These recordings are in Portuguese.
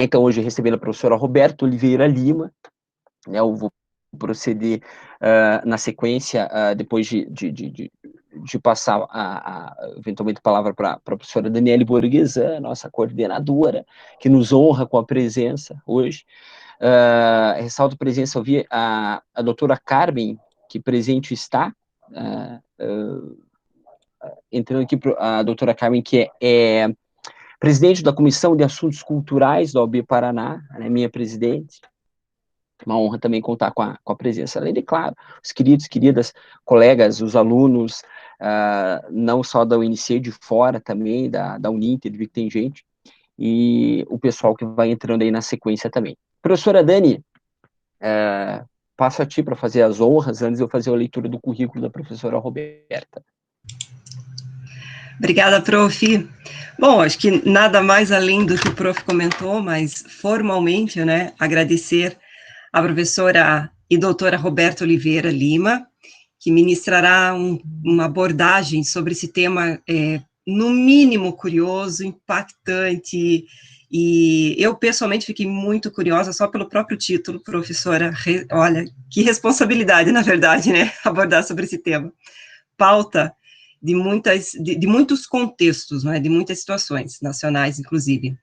então, hoje recebendo a professora Roberta Oliveira Lima, né, eu vou proceder na sequência, depois de passar eventualmente a palavra para a professora Daniele Borghesan, nossa coordenadora, que nos honra com a presença hoje. Ressalto a presença, ouvi a doutora Carmen, que presente está, entrando aqui a doutora Carmen, que é presidente da Comissão de Assuntos Culturais da OAB Paraná, né, minha presidente. Uma honra também contar com a presença, além de, claro, os queridos, queridas colegas, os alunos, não só da UNC, de fora também, da Uninter, vi que tem gente, e o pessoal que vai entrando aí na sequência também. Professora Dani, passo a ti para fazer as honras, antes de eu fazer a leitura do currículo da professora Roberta. Obrigada, prof. Bom, acho que nada mais além do que o prof comentou, mas formalmente, né, agradecer à professora e doutora Roberta Oliveira Lima, que ministrará uma abordagem sobre esse tema, no mínimo curioso, impactante, e eu pessoalmente fiquei muito curiosa só pelo próprio título, professora, olha, que responsabilidade, na verdade, né, abordar sobre esse tema. Pauta de muitos contextos, né, de muitas situações, nacionais, inclusive.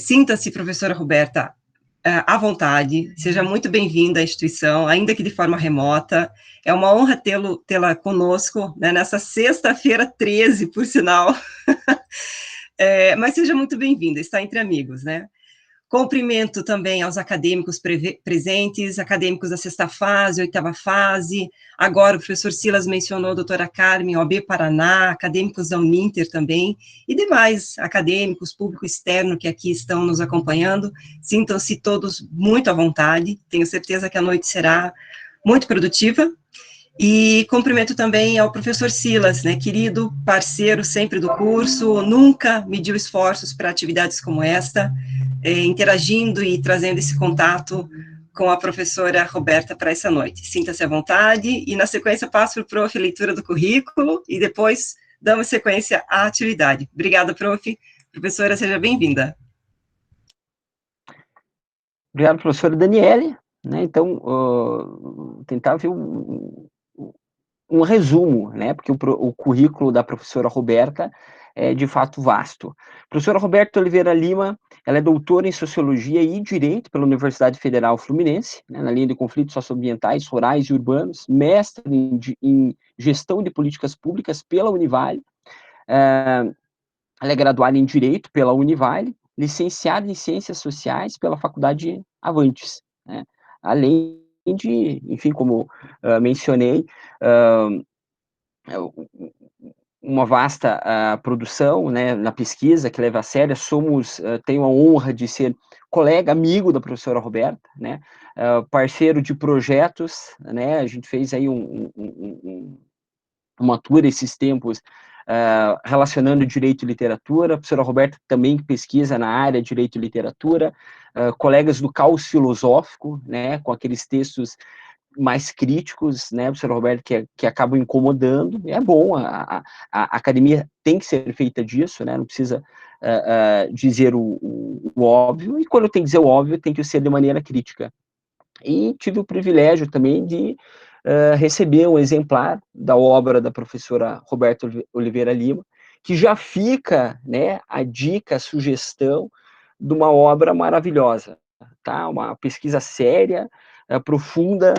Sinta-se, professora Roberta, à vontade, seja muito bem-vinda à instituição, ainda que de forma remota. É uma honra tê-la conosco, né, nessa sexta-feira 13, por sinal. Mas seja muito bem-vinda, está entre amigos, né? Cumprimento também aos acadêmicos presentes, acadêmicos da sexta fase, oitava fase, agora o professor Silas mencionou a doutora Carmen, OAB Paraná, acadêmicos da Uninter também, e demais acadêmicos, público externo que aqui estão nos acompanhando, sintam-se todos muito à vontade, tenho certeza que a noite será muito produtiva, e cumprimento também ao professor Silas, né, querido parceiro sempre do curso, nunca mediu esforços para atividades como esta, interagindo e trazendo esse contato com a professora Roberta para essa noite. Sinta-se à vontade, e na sequência passo para o prof. Leitura do currículo, e depois damos sequência à atividade. Obrigada, prof. Professora, seja bem-vinda. Obrigado, professora Daniele. Né, então, tentar ver um resumo, né, porque o currículo da professora Roberta é, de fato, vasto. A professora Roberta Oliveira Lima, ela é doutora em Sociologia e Direito pela Universidade Federal Fluminense, né, na linha de conflitos socioambientais, rurais e urbanos, mestre em Gestão de Políticas Públicas pela Univale, ela é graduada em Direito pela Univale, licenciada em Ciências Sociais pela Faculdade Avantes, né, além de, enfim, como mencionei, uma vasta produção, né, na pesquisa que leva a sério. Tenho a honra de ser colega, amigo da professora Roberta, né, parceiro de projetos, né, a gente fez aí uma tour esses tempos relacionando direito e literatura. A professora Roberta também pesquisa na área de direito e literatura, colegas do caos filosófico, né, com aqueles textos mais críticos, né, professor Roberto, que acabam incomodando. É bom, a academia tem que ser feita disso, né, não precisa dizer o óbvio, e quando tem que dizer o óbvio, tem que ser de maneira crítica. E tive o privilégio também de receber um exemplar da obra da professora Roberta Oliveira Lima, que já fica, né, a dica, a sugestão de uma obra maravilhosa, tá? Uma pesquisa séria, profunda,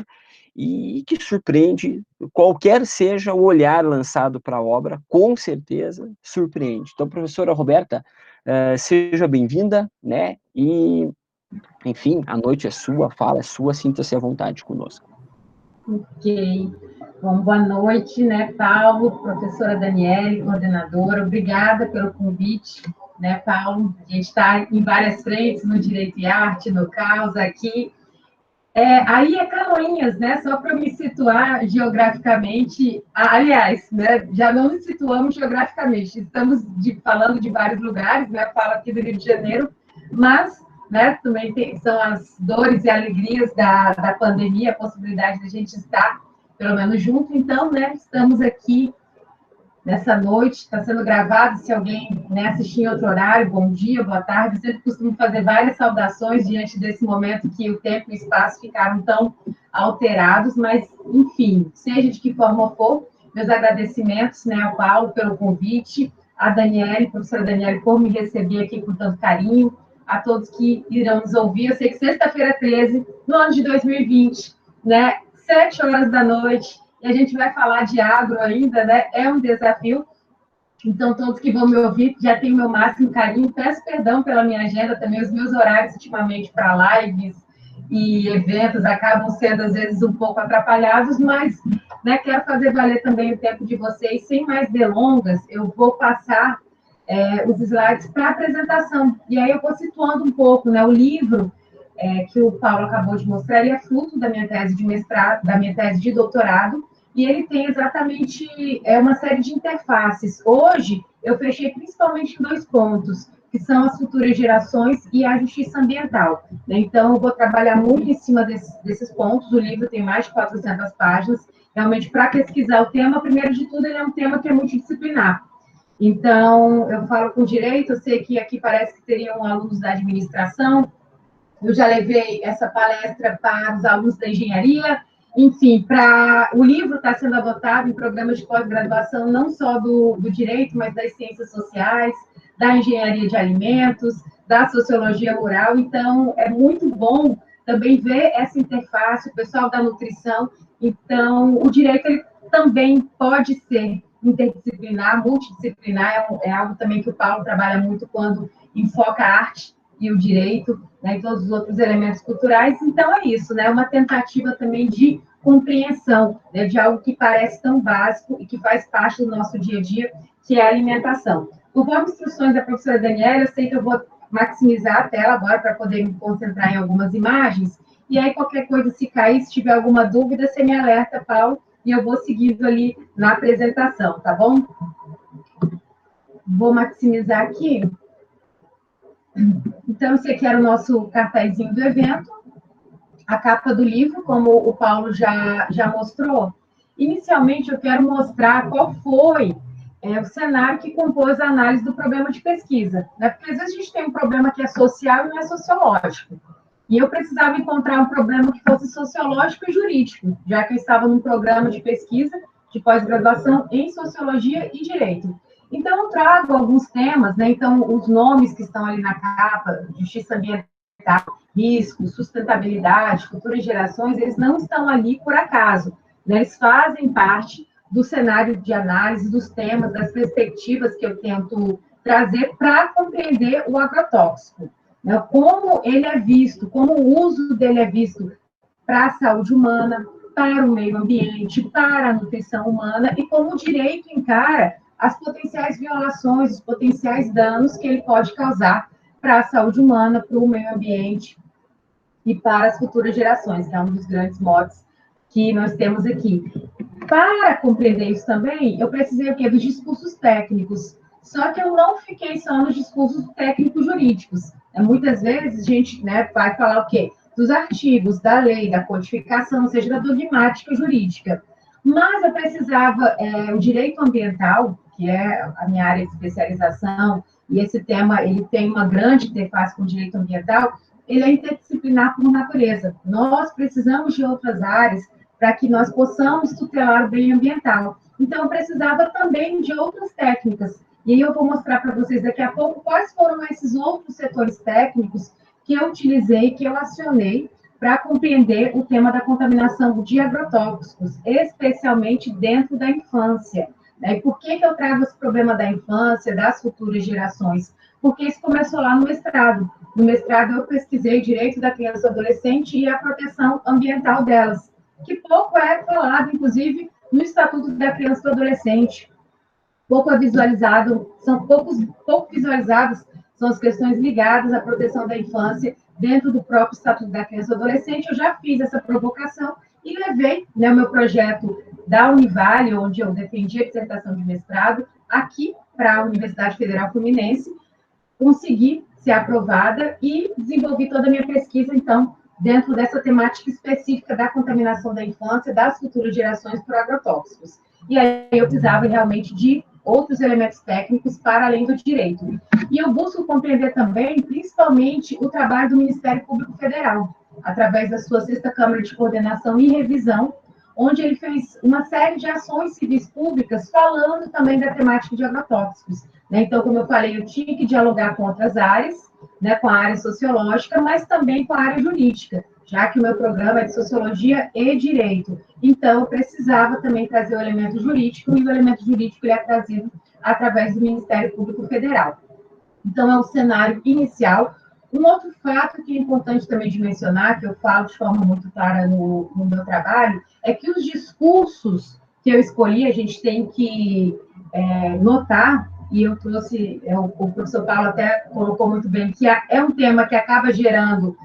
e que surpreende, qualquer seja o olhar lançado para a obra, com certeza surpreende. Então, professora Roberta, seja bem-vinda, né, e, enfim, a noite é sua, a fala é sua, sinta-se à vontade conosco. Ok. Bom, boa noite, né, Paulo, professora Daniele, coordenadora, obrigada pelo convite, né, Paulo, a gente está em várias frentes, no Direito e Arte, no Caos, aqui. Aí é Canoinhas, né? Só para me situar geograficamente. Aliás, né? Já não nos situamos geograficamente. Estamos falando de vários lugares, né? Falo aqui do Rio de Janeiro, mas, né? Também são as dores e alegrias da pandemia, a possibilidade de a gente estar, pelo menos, junto. Então, né? Estamos aqui nessa noite, está sendo gravado, se alguém, né, assistir em outro horário, bom dia, boa tarde, eu sempre costumo fazer várias saudações diante desse momento que o tempo e o espaço ficaram tão alterados, mas, enfim, seja de que forma for, meus agradecimentos, né, ao Paulo pelo convite, a Daniele, professora Daniele, por me receber aqui com tanto carinho, a todos que irão nos ouvir. Eu sei que sexta-feira 13, no ano de 2020, né, 7 horas da noite, e a gente vai falar de agro ainda, né? É um desafio. Então, todos que vão me ouvir, já têm o meu máximo carinho. Peço perdão pela minha agenda também, os meus horários, ultimamente, para lives e eventos acabam sendo, às vezes, um pouco atrapalhados, mas, né, quero fazer valer também o tempo de vocês. Sem mais delongas, eu vou passar os slides para a apresentação. E aí eu vou situando um pouco, né? O livro que o Paulo acabou de mostrar, ele é fruto da minha tese de mestrado, da minha tese de doutorado, e ele tem exatamente uma série de interfaces. Hoje, eu fechei principalmente em 2 pontos, que são as futuras gerações e a justiça ambiental. Então, eu vou trabalhar muito em cima desses pontos. O livro tem mais de 400 páginas. Realmente, para pesquisar o tema, primeiro de tudo, ele é um tema que é multidisciplinar. Então, eu falo com direito, eu sei que aqui parece que teriam alunos da administração, eu já levei essa palestra para os alunos da engenharia, enfim, o livro está sendo adotado em programas de pós-graduação, não só do direito, mas das ciências sociais, da engenharia de alimentos, da sociologia rural. Então, é muito bom também ver essa interface, o pessoal da nutrição. Então, o direito ele também pode ser interdisciplinar, multidisciplinar, é algo também que o Paulo trabalha muito quando enfoca a arte e o direito, né, e todos os outros elementos culturais. Então, é isso, né, uma tentativa também de compreensão, né, de algo que parece tão básico e que faz parte do nosso dia a dia, que é a alimentação. Conforme instruções da professora Daniela, eu sei que eu vou maximizar a tela agora para poder me concentrar em algumas imagens, e aí qualquer coisa, se cair, se tiver alguma dúvida, você me alerta, Paulo, e eu vou seguindo ali na apresentação, tá bom? Vou maximizar aqui. Então, esse aqui era o nosso cartazinho do evento, a capa do livro, como o Paulo já mostrou. Inicialmente, eu quero mostrar qual foi o cenário que compôs a análise do problema de pesquisa, né? Porque às vezes a gente tem um problema que é social e não é sociológico. E eu precisava encontrar um problema que fosse sociológico e jurídico, já que eu estava num programa de pesquisa de pós-graduação em sociologia e direito. Então, eu trago alguns temas, né? Então, os nomes que estão ali na capa, justiça ambiental, risco, sustentabilidade, cultura e gerações, eles não estão ali por acaso, né? Eles fazem parte do cenário de análise, dos temas, das perspectivas que eu tento trazer para compreender o agrotóxico, né? Como ele é visto, como o uso dele é visto para a saúde humana, para o meio ambiente, para a nutrição humana, e como o direito encara as potenciais violações, os potenciais danos que ele pode causar para a saúde humana, para o meio ambiente e para as futuras gerações, que é um dos grandes motes que nós temos aqui. Para compreender isso também, eu precisei o quê? Dos discursos técnicos. Só que eu não fiquei só nos discursos técnicos jurídicos. Muitas vezes a gente, né, vai falar o quê? Dos artigos, da lei, da codificação, ou seja, da dogmática jurídica. Mas eu precisava, o direito ambiental, que é a minha área de especialização, e esse tema ele tem uma grande interface com o direito ambiental, ele é interdisciplinar por natureza. Nós precisamos de outras áreas para que nós possamos tutelar o bem ambiental. Então, eu precisava também de outras técnicas. E aí eu vou mostrar para vocês daqui a pouco quais foram esses outros setores técnicos que eu utilizei, que eu acionei para compreender o tema da contaminação de agrotóxicos, especialmente dentro da infância. E por que eu trago esse problema da infância, das futuras gerações? Porque isso começou lá no mestrado. No mestrado, eu pesquisei direito da criança e adolescente e a proteção ambiental delas, que pouco é falado, inclusive, no Estatuto da Criança e do Adolescente. Pouco é visualizado, pouco visualizadas são as questões ligadas à proteção da infância dentro do próprio Estatuto da Criança e do Adolescente. Eu já fiz essa provocação e levei, né, o meu projeto da Univale, onde eu defendi a dissertação de mestrado, aqui para a Universidade Federal Fluminense, consegui ser aprovada e desenvolvi toda a minha pesquisa, então, dentro dessa temática específica da contaminação da infância, das futuras gerações por agrotóxicos. E aí eu precisava realmente de outros elementos técnicos para além do direito. E eu busco compreender também, principalmente, o trabalho do Ministério Público Federal, através da sua 6ª Câmara de Coordenação e Revisão, onde ele fez uma série de ações civis públicas falando também da temática de agrotóxicos. Né? Então, como eu falei, eu tinha que dialogar com outras áreas, né, com a área sociológica, mas também com a área jurídica, já que o meu programa é de Sociologia e Direito. Então, eu precisava também trazer o elemento jurídico, e o elemento jurídico ele é trazido através do Ministério Público Federal. Então, é o cenário inicial. Um outro fato que é importante também de mencionar, que eu falo de forma muito clara no meu trabalho, é que os discursos que eu escolhi, a gente tem que notar, e eu trouxe, o professor Paulo até colocou muito bem, que é um tema que acaba gerando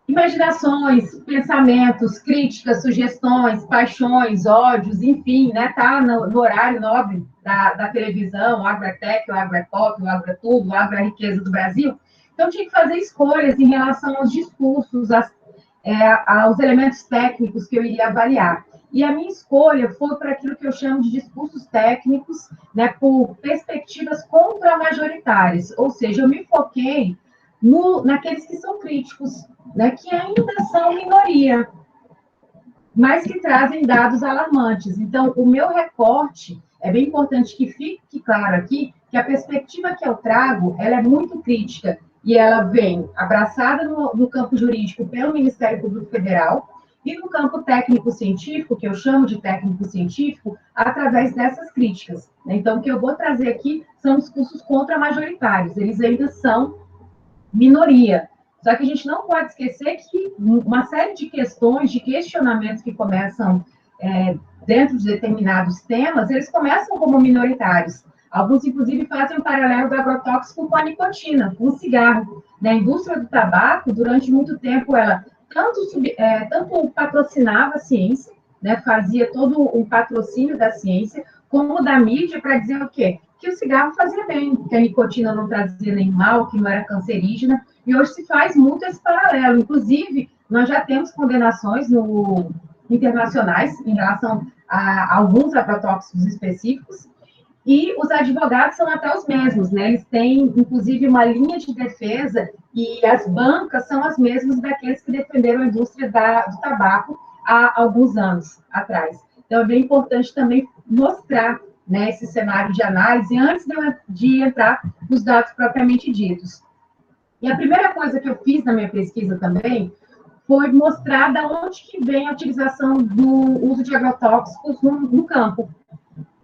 imaginações, pensamentos, críticas, sugestões, paixões, ódios, enfim, né? Tá no horário nobre da televisão, o agro-tech, o agro-pop, o agro-tudo, o agro-riqueza do Brasil. Então, tinha que fazer escolhas em relação aos discursos, aos elementos técnicos que eu iria avaliar. E a minha escolha foi para aquilo que eu chamo de discursos técnicos, né, por perspectivas contra-majoritárias, ou seja, eu me foquei naqueles que são críticos, né, que ainda são minoria, mas que trazem dados alarmantes. Então, o meu recorte, é bem importante que fique claro aqui, que a perspectiva que eu trago, ela é muito crítica, e ela vem abraçada no campo jurídico pelo Ministério Público Federal, e no campo técnico-científico, que eu chamo de técnico-científico, através dessas críticas. Então, o que eu vou trazer aqui são discursos contra-majoritários, eles ainda são minoria. Só que a gente não pode esquecer que uma série de questões, de questionamentos que começam dentro de determinados temas, eles começam como minoritários. Alguns, inclusive, fazem um paralelo do agrotóxico com a nicotina, com o cigarro. Na indústria do tabaco, durante muito tempo, ela tanto patrocinava a ciência, né, fazia todo um patrocínio da ciência, como da mídia para dizer o quê? Que o cigarro fazia bem, que a nicotina não trazia nem mal, que não era cancerígena, e hoje se faz muito esse paralelo. Inclusive, nós já temos condenações internacionais em relação a alguns agrotóxicos específicos, e os advogados são até os mesmos, né? Eles têm, inclusive, uma linha de defesa, e as bancas são as mesmas daqueles que defenderam a indústria do tabaco há alguns anos atrás. Então, é bem importante também mostrar, né, esse cenário de análise antes de entrar nos dados propriamente ditos. E a primeira coisa que eu fiz na minha pesquisa também foi mostrar de onde que vem a utilização do uso de agrotóxicos no campo.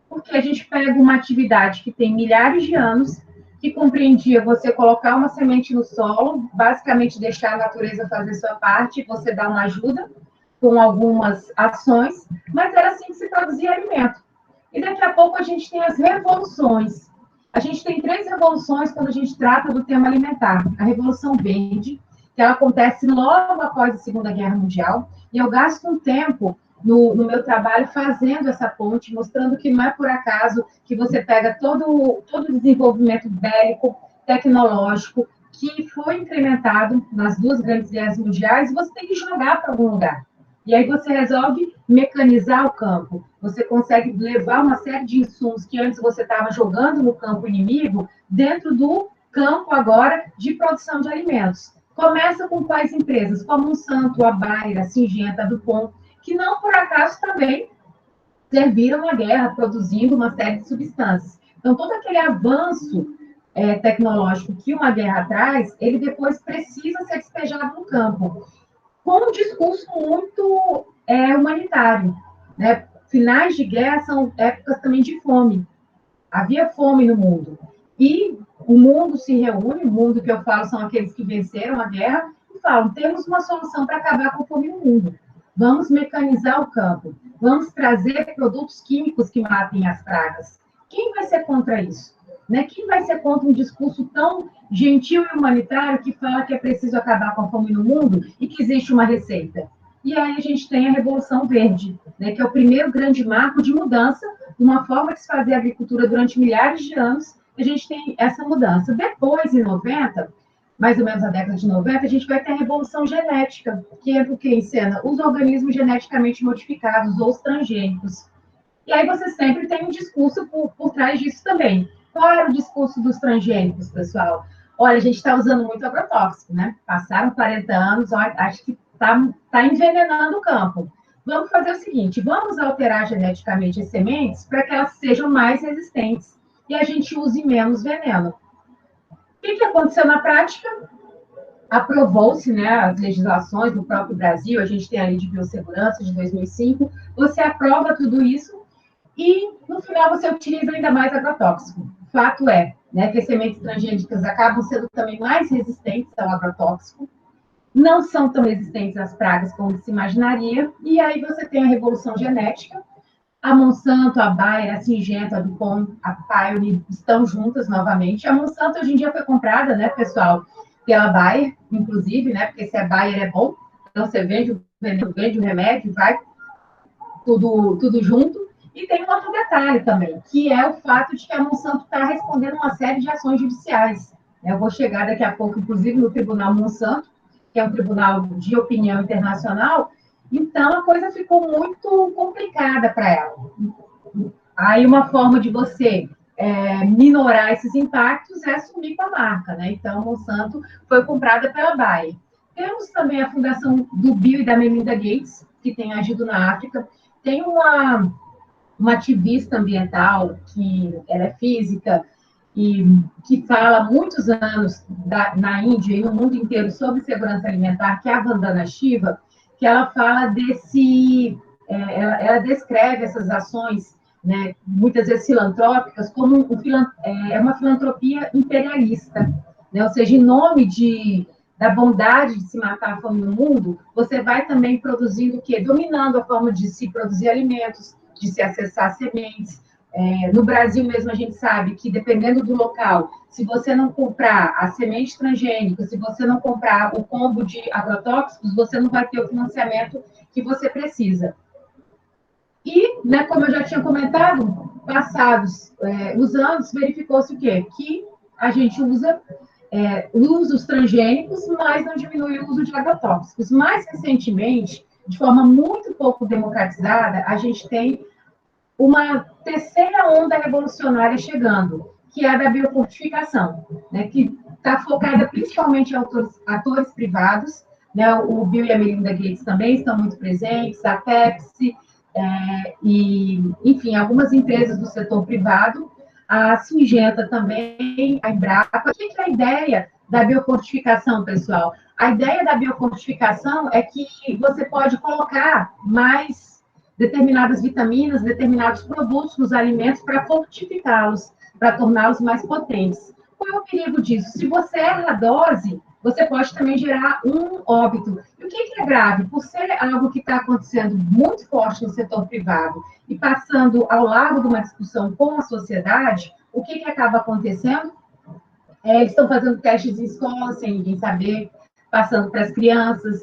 Porque a gente pega uma atividade que tem milhares de anos, que compreendia você colocar uma semente no solo, basicamente deixar a natureza fazer sua parte, você dá uma ajuda com algumas ações, mas era assim que se produzia alimento. E daqui a pouco a gente tem as revoluções. A gente tem 3 revoluções quando a gente trata do tema alimentar. A Revolução Verde, que ela acontece logo após a Segunda Guerra Mundial, e eu gasto um tempo no meu trabalho fazendo essa ponte, mostrando que não é por acaso que você pega todo o desenvolvimento bélico, tecnológico, que foi incrementado nas 2 grandes guerras mundiais, e você tem que jogar para algum lugar. E aí você resolve mecanizar o campo. Você consegue levar uma série de insumos que antes você estava jogando no campo inimigo, dentro do campo agora de produção de alimentos. Começa com quais empresas? Como a Monsanto, a Bayer, a Syngenta, a DuPont, que não por acaso também serviram na guerra, produzindo uma série de substâncias. Então, todo aquele avanço tecnológico que uma guerra traz, ele depois precisa ser despejado no campo, com um discurso muito humanitário. Né? Finais de guerra são épocas também de fome. Havia fome no mundo. E o mundo se reúne, o mundo que eu falo são aqueles que venceram a guerra, e falam, temos uma solução para acabar com a fome no mundo. Vamos mecanizar o campo, vamos trazer produtos químicos que matem as pragas. Quem vai ser contra isso? Né? Quem vai ser contra um discurso tão gentil e humanitário que fala que é preciso acabar com a fome no mundo e que existe uma receita? E aí a gente tem a Revolução Verde, né, que é o primeiro grande marco de mudança, de uma forma de se fazer agricultura durante milhares de anos, a gente tem essa mudança. Depois, em 90, mais ou menos na década de 90, a gente vai ter a Revolução Genética, que entra o que em cena? Os organismos geneticamente modificados ou os transgênicos. E aí você sempre tem um discurso por trás disso também. Qual era o discurso dos transgênicos, pessoal? Olha, a gente está usando muito agrotóxico, né? Passaram 40 anos, acho que está envenenando o campo. Vamos fazer o seguinte, vamos alterar geneticamente as sementes para que elas sejam mais resistentes e a gente use menos veneno. O que aconteceu na prática? Aprovou-se, né, as legislações no próprio Brasil, a gente tem a Lei de Biossegurança de 2005, você aprova tudo isso e, no final, você utiliza ainda mais agrotóxico. Fato é, né, que as sementes transgênicas acabam sendo também mais resistentes ao agrotóxico, não são tão resistentes às pragas como se imaginaria, e aí você tem a revolução genética. A Monsanto, a Bayer, a Syngenta, a DuPont, a Pioneer estão juntas novamente. A Monsanto hoje em dia foi comprada, né, pessoal, pela Bayer, inclusive, né, porque se a Bayer é bom, então você vende o remédio, vai tudo junto. E tem um outro detalhe também, que é o fato de que a Monsanto está respondendo uma série de ações judiciais. Eu vou chegar daqui a pouco, inclusive, no Tribunal Monsanto, que é um tribunal de opinião internacional, então a coisa ficou muito complicada para ela. Aí uma forma de você minorar esses impactos é assumir com a marca, né? Então, a Monsanto foi comprada pela Bayer. Temos também a fundação do Bill e da Melinda Gates, que tem agido na África. Tem uma ativista ambiental, que ela é física, e que fala há muitos anos na Índia e no mundo inteiro sobre segurança alimentar, que é a Vandana Shiva, que ela fala ela descreve essas ações, né, muitas vezes filantrópicas, como uma filantropia imperialista, né? Ou seja, em nome da bondade de se matar a fome no mundo, você vai também produzindo o quê? Dominando a forma de se produzir alimentos, de se acessar sementes. No Brasil mesmo, a gente sabe que, dependendo do local, se você não comprar a semente transgênica, se você não comprar o combo de agrotóxicos, você não vai ter o financiamento que você precisa. E, né, como eu já tinha comentado, passados os anos, verificou-se o quê? Que a gente usa os transgênicos, mas não diminui o uso de agrotóxicos. Mais recentemente, de forma muito pouco democratizada, a gente tem uma terceira onda revolucionária chegando, que é a da biofortificação, né, que está focada principalmente em atores privados, né, o Bill e a Melinda Gates também estão muito presentes, a Pepsi, e, enfim, algumas empresas do setor privado, a Syngenta também, a Embrapa. O que é a ideia da biofortificação, pessoal? A ideia da biofortificação é que você pode colocar mais determinadas vitaminas, determinados produtos nos alimentos para fortificá-los, para torná-los mais potentes. Qual é o perigo disso? Se você erra a dose, você pode também gerar um óbito. E o que é grave? Por ser algo que está acontecendo muito forte no setor privado e passando ao largo de uma discussão com a sociedade, o que acaba acontecendo? Eles estão fazendo testes em escolas sem ninguém saber, passando para as crianças,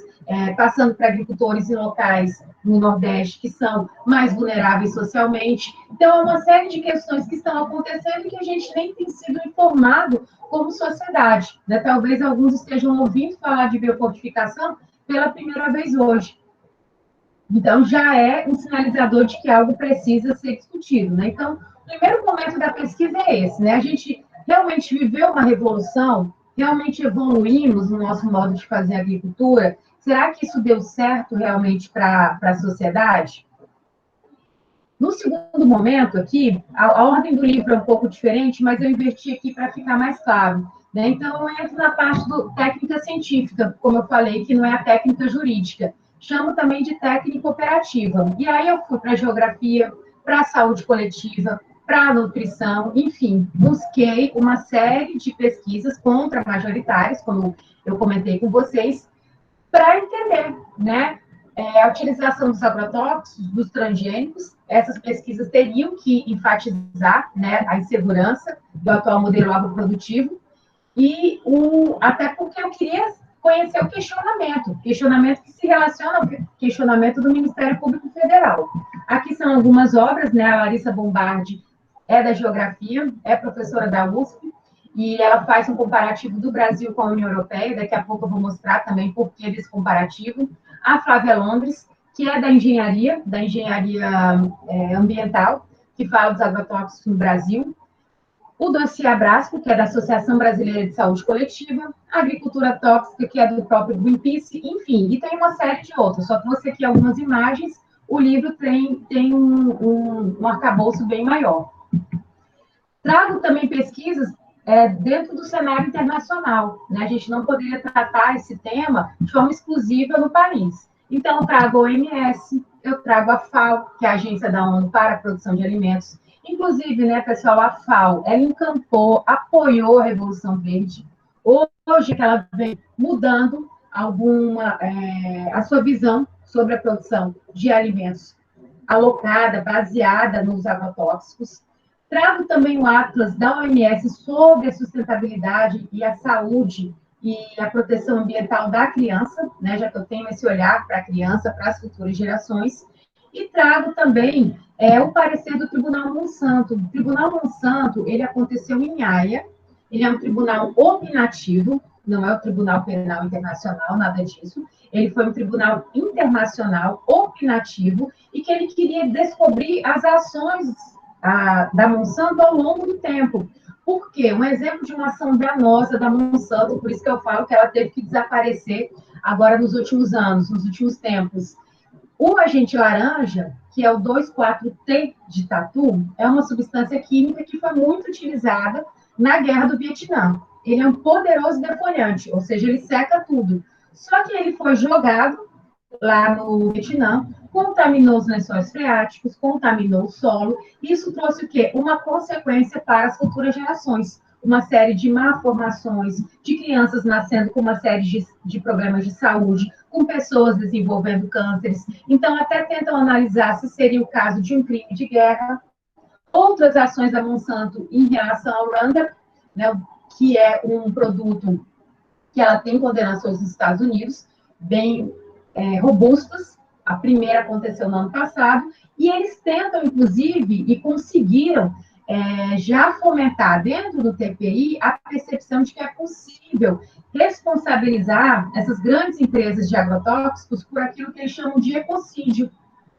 passando para agricultores em locais no Nordeste que são mais vulneráveis socialmente. Então, é uma série de questões que estão acontecendo e que a gente nem tem sido informado como sociedade, né? Talvez alguns estejam ouvindo falar de biofortificação pela primeira vez hoje. Então, já é um sinalizador de que algo precisa ser discutido, né? Então, o primeiro momento da pesquisa é esse, né? A gente realmente viveu uma revolução, realmente evoluímos no nosso modo de fazer agricultura. Será que isso deu certo realmente para a sociedade? No segundo momento aqui, a ordem do livro é um pouco diferente, mas eu inverti aqui para ficar mais claro, né? Então, eu entro na parte do técnica científica, como eu falei, que não é a técnica jurídica. Chamo também de técnica operativa. E aí eu fui para a geografia, para a saúde coletiva, para a nutrição, enfim, busquei uma série de pesquisas contra-majoritárias, como eu comentei com vocês, para entender, né, a utilização dos agrotóxicos, dos transgênicos. Essas pesquisas teriam que enfatizar, né, a insegurança do atual modelo agroprodutivo, e até porque eu queria conhecer o questionamento que se relaciona ao questionamento do Ministério Público Federal. Aqui são algumas obras, né, a Larissa Bombardi é da Geografia, é professora da USP, e ela faz um comparativo do Brasil com a União Europeia, daqui a pouco eu vou mostrar também por que desse comparativo. A Flávia Londres, que é da engenharia ambiental, que fala dos agrotóxicos no Brasil, o dossiê Abrasco, que é da Associação Brasileira de Saúde Coletiva, a agricultura tóxica, que é do próprio Greenpeace, enfim, e tem uma série de outros. Só trouxe aqui algumas imagens, o livro tem um arcabouço bem maior. Trago também pesquisas dentro do cenário internacional, né? A gente não poderia tratar esse tema de forma exclusiva no país. Então, eu trago a OMS, eu trago a FAO, que é a Agência da ONU para a Produção de Alimentos. Inclusive, né, pessoal, a FAO, ela encampou, apoiou a Revolução Verde. Hoje que ela vem mudando a sua visão sobre a produção de alimentos alocada, baseada nos agrotóxicos. Trago também o Atlas da OMS sobre a sustentabilidade e a saúde e a proteção ambiental da criança, né, já que eu tenho esse olhar para a criança, para as futuras gerações. E trago também o parecer do Tribunal Monsanto. O Tribunal Monsanto, ele aconteceu em Haia, ele é um tribunal opinativo, não é o Tribunal Penal Internacional, nada disso. Ele foi um tribunal internacional opinativo e que ele queria descobrir as ações da Monsanto ao longo do tempo. Por quê? Um exemplo de uma ação danosa da Monsanto, por isso que eu falo que ela teve que desaparecer agora nos últimos anos, nos últimos tempos. O agente laranja, que é o 2,4-T de tatu, é uma substância química que foi muito utilizada na Guerra do Vietnã. Ele é um poderoso defoliante, ou seja, ele seca tudo. Só que ele foi jogado lá no Vietnã, contaminou os lençóis freáticos, contaminou o solo. Isso trouxe o quê? Uma consequência para as futuras gerações. Uma série de malformações, de crianças nascendo com uma série de problemas de saúde, com pessoas desenvolvendo cânceres. Então, até tentam analisar se seria o caso de um crime de guerra. Outras ações da Monsanto em relação ao Roundup, né, que é um produto que ela tem condenações nos Estados Unidos, bem robustas. A primeira aconteceu no ano passado, e eles tentam, inclusive, e conseguiram já fomentar dentro do TPI a percepção de que é possível responsabilizar essas grandes empresas de agrotóxicos por aquilo que eles chamam de ecocídio.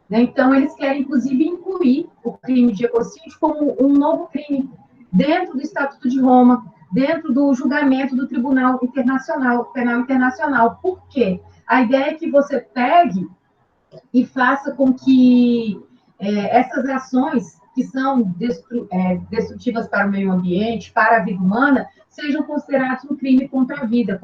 Né? Então, eles querem, inclusive, incluir o crime de ecocídio como um novo crime dentro do Estatuto de Roma, dentro do julgamento do Tribunal Internacional, Penal Internacional. Por quê? A ideia é que você pegue e faça com que essas ações que são destrutivas para o meio ambiente, para a vida humana, sejam consideradas um crime contra a vida,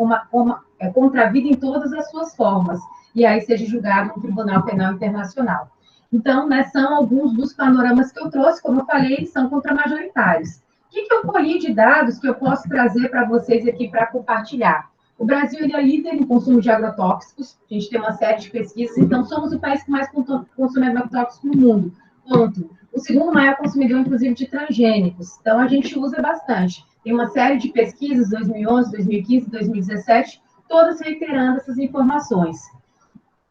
contra a vida em todas as suas formas, e aí seja julgado no Tribunal Penal Internacional. Então, né, são alguns dos panoramas que eu trouxe, como eu falei, eles são contramajoritários. O que eu colhi de dados que eu posso trazer para vocês aqui para compartilhar? O Brasil ele é líder em consumo de agrotóxicos, a gente tem uma série de pesquisas, então somos o país que mais consome agrotóxicos no mundo. Ponto. O segundo maior consumidor, inclusive, de transgênicos. Então, a gente usa bastante. Tem uma série de pesquisas, 2011, 2015, 2017, todas reiterando essas informações.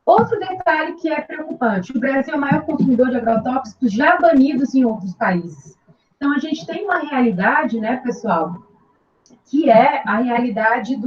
Outro detalhe que é preocupante, o Brasil é o maior consumidor de agrotóxicos já banidos em outros países. Então, a gente tem uma realidade, né, pessoal, que é a realidade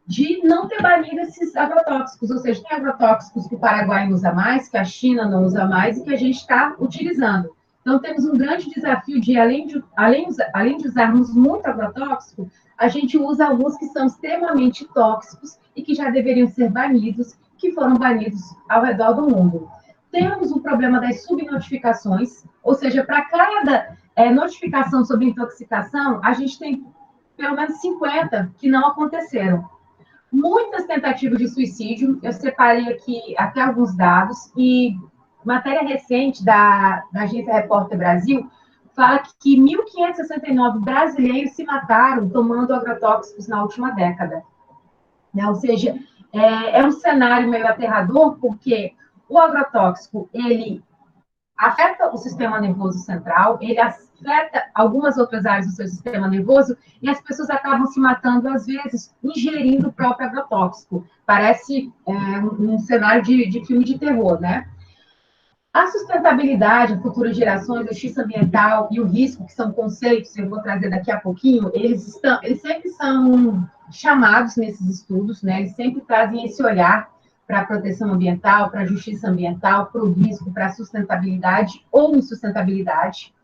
de não ter banido esses agrotóxicos, ou seja, tem agrotóxicos que o Paraguai não usa mais, que a China não usa mais e que a gente está utilizando. Então, temos um grande desafio de, além de usarmos muito agrotóxico, a gente usa alguns que são extremamente tóxicos e que já deveriam ser banidos, que foram banidos ao redor do mundo. Temos o problema das subnotificações, ou seja, para cada notificação sobre intoxicação, a gente tem pelo menos 50 que não aconteceram. Muitas tentativas de suicídio, eu separei aqui até alguns dados, e matéria recente da Agência Repórter Brasil fala que 1.569 brasileiros se mataram tomando agrotóxicos na última década. Né? Ou seja, é um cenário meio aterrador, porque o agrotóxico, ele afeta o sistema nervoso central, ele afeta algumas outras áreas do seu sistema nervoso, e as pessoas acabam se matando, às vezes, ingerindo o próprio agrotóxico. Parece um cenário de filme de terror, né? A sustentabilidade, futuras gerações, a justiça ambiental e o risco, que são conceitos que eu vou trazer daqui a pouquinho, eles sempre são chamados nesses estudos, né? Eles sempre trazem esse olhar para a proteção ambiental, para a justiça ambiental, para o risco, para a sustentabilidade ou insustentabilidade.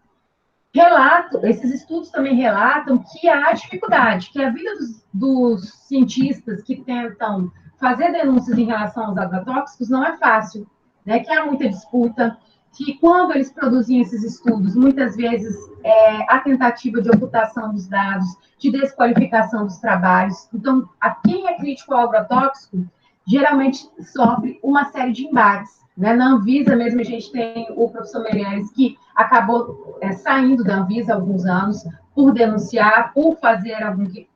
Esses estudos também relatam que há dificuldade, que a vida dos cientistas que tentam fazer denúncias em relação aos agrotóxicos não é fácil, né? Que há muita disputa, que quando eles produzem esses estudos, muitas vezes há tentativa de ocultação dos dados, de desqualificação dos trabalhos. Então, a quem é crítico ao agrotóxico, geralmente sofre uma série de embates. Né? Na Anvisa mesmo, a gente tem o professor Meirelles, que acabou saindo da Anvisa há alguns anos, por denunciar, por fazer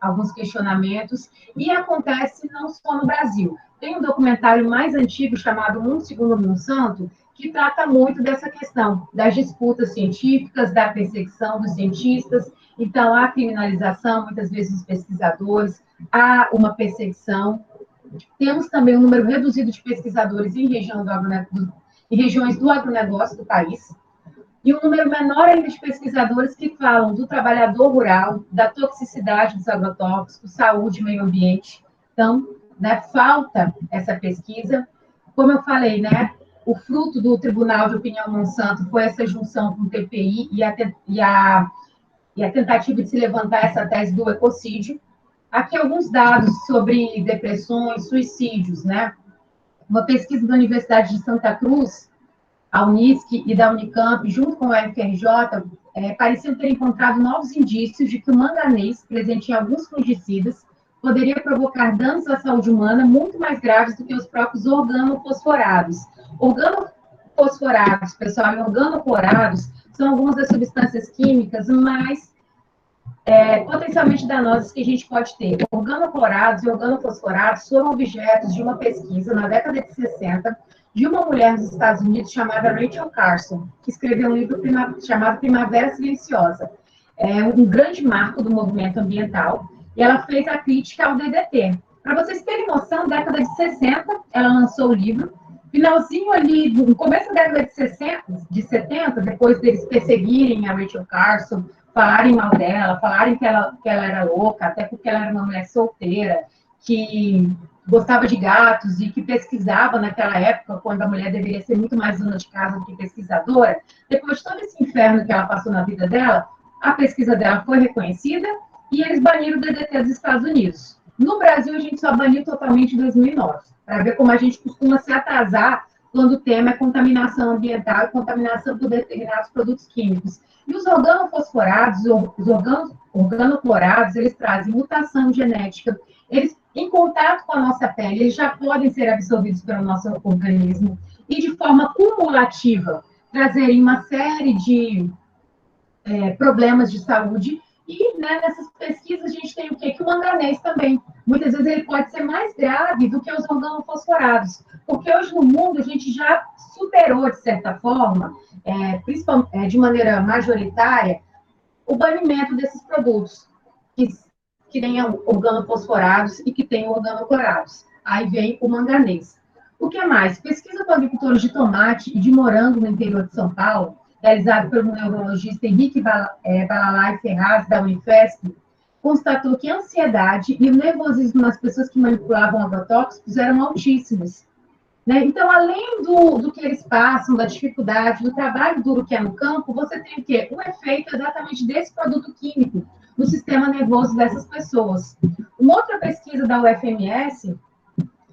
alguns questionamentos, e acontece não só no Brasil. Tem um documentário mais antigo, chamado Mundo Segundo Monsanto, que trata muito dessa questão das disputas científicas, da perseguição dos cientistas. Então, há criminalização, muitas vezes, dos pesquisadores, há uma perseguição. Temos também um número reduzido de pesquisadores em regiões do agronegócio do país, e um número menor ainda de pesquisadores que falam do trabalhador rural, da toxicidade dos agrotóxicos, saúde, meio ambiente. Então, né, falta essa pesquisa. Como eu falei, né, o fruto do Tribunal de Opinião Monsanto foi essa junção com o TPI e a tentativa de se levantar essa tese do ecocídio. Aqui alguns dados sobre depressões, suicídios, né? Uma pesquisa da Universidade de Santa Cruz, a Unisc e da Unicamp, junto com o UFRJ, pareciam ter encontrado novos indícios de que o manganês, presente em alguns fungicidas, poderia provocar danos à saúde humana muito mais graves do que os próprios organofosforados. Organofosforados, pessoal, e organoclorados são algumas das substâncias químicas mais potencialmente danosas que a gente pode ter. Organoclorados e organofosforados foram objetos de uma pesquisa na década de 60 de uma mulher nos Estados Unidos chamada Rachel Carson, que escreveu um livro chamado Primavera Silenciosa. É um grande marco do movimento ambiental, e ela fez a crítica ao DDT. Para vocês terem noção, na década de 60, ela lançou o livro. Finalzinho ali, no começo da década de 70, depois deles perseguirem a Rachel Carson, falarem mal dela, falarem que ela era louca, até porque ela era uma mulher solteira, que gostava de gatos e que pesquisava naquela época, quando a mulher deveria ser muito mais dona de casa do que pesquisadora. Depois de todo esse inferno que ela passou na vida dela, a pesquisa dela foi reconhecida e eles baniram o DDT dos Estados Unidos. No Brasil, a gente só baniu totalmente em 2009, para ver como a gente costuma se atrasar quando o tema é contaminação ambiental e contaminação por determinados produtos químicos. E os organofosforados, os organoclorados, eles trazem mutação genética, eles, em contato com a nossa pele, eles já podem ser absorvidos pelo nosso organismo e, de forma cumulativa, trazerem uma série de problemas de saúde. E, né, nessas pesquisas, a gente tem o quê? Que o manganês também. Muitas vezes ele pode ser mais grave do que os organofosforados, porque hoje no mundo a gente já superou, de certa forma, principalmente de maneira majoritária, o banimento desses produtos que tenham organofosforados e que tenham organoclorados. Aí vem o manganês. O que mais? Pesquisa com agricultores de tomate e de morango no interior de São Paulo, realizado pelo neurologista Henrique Balalai Ferraz, da Unifesp, constatou que a ansiedade e o nervosismo nas pessoas que manipulavam agrotóxicos eram altíssimos. Né? Então, além do que eles passam, da dificuldade, do trabalho duro que é no campo, você tem o quê? O efeito exatamente desse produto químico no sistema nervoso dessas pessoas. Uma outra pesquisa da UFMS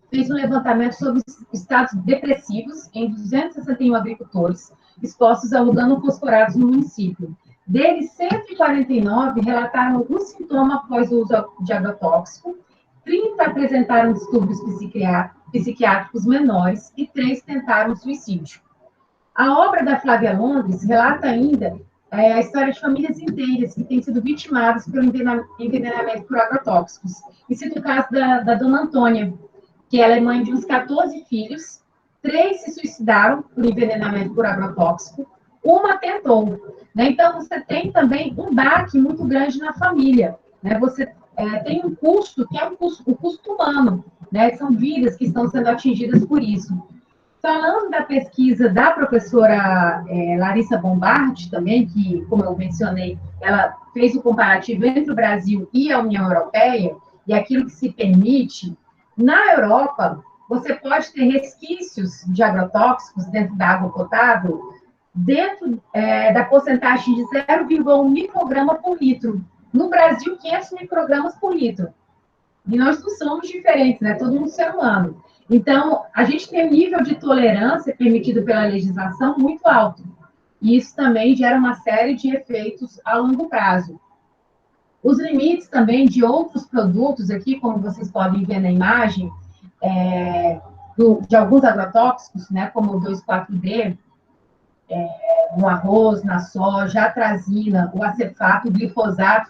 fez um levantamento sobre estados depressivos em 261 agricultores expostos a organofosforados no município. Deles, 149 relataram algum sintoma após o uso de agrotóxico, 30 apresentaram distúrbios psiquiátricos menores e 3 tentaram suicídio. A obra da Flávia Londres relata ainda a história de famílias inteiras que têm sido vitimadas pelo envenenamento por agrotóxicos. E cita o caso da dona Antônia, que ela é mãe de uns 14 filhos, 3 se suicidaram por envenenamento por agrotóxico, uma tentou. Né? Então, você tem também um baque muito grande na família. Né? Você tem um custo, que é o custo humano. Né? São vidas que estão sendo atingidas por isso. Falando da pesquisa da professora Larissa Bombardi também, que, como eu mencionei, ela fez o comparativo entre o Brasil e a União Europeia, e aquilo que se permite. Na Europa, você pode ter resquícios de agrotóxicos dentro da água potável, dentro da porcentagem de 0,1 micrograma por litro. No Brasil, 500 microgramas por litro. E nós não somos diferentes, né? Todo mundo ser humano. Então, a gente tem um nível de tolerância permitido pela legislação muito alto. E isso também gera uma série de efeitos a longo prazo. Os limites também de outros produtos aqui, como vocês podem ver na imagem, de alguns agrotóxicos, né, como o 2,4-D, no arroz, na soja, a atrazina, o acefato, o glifosato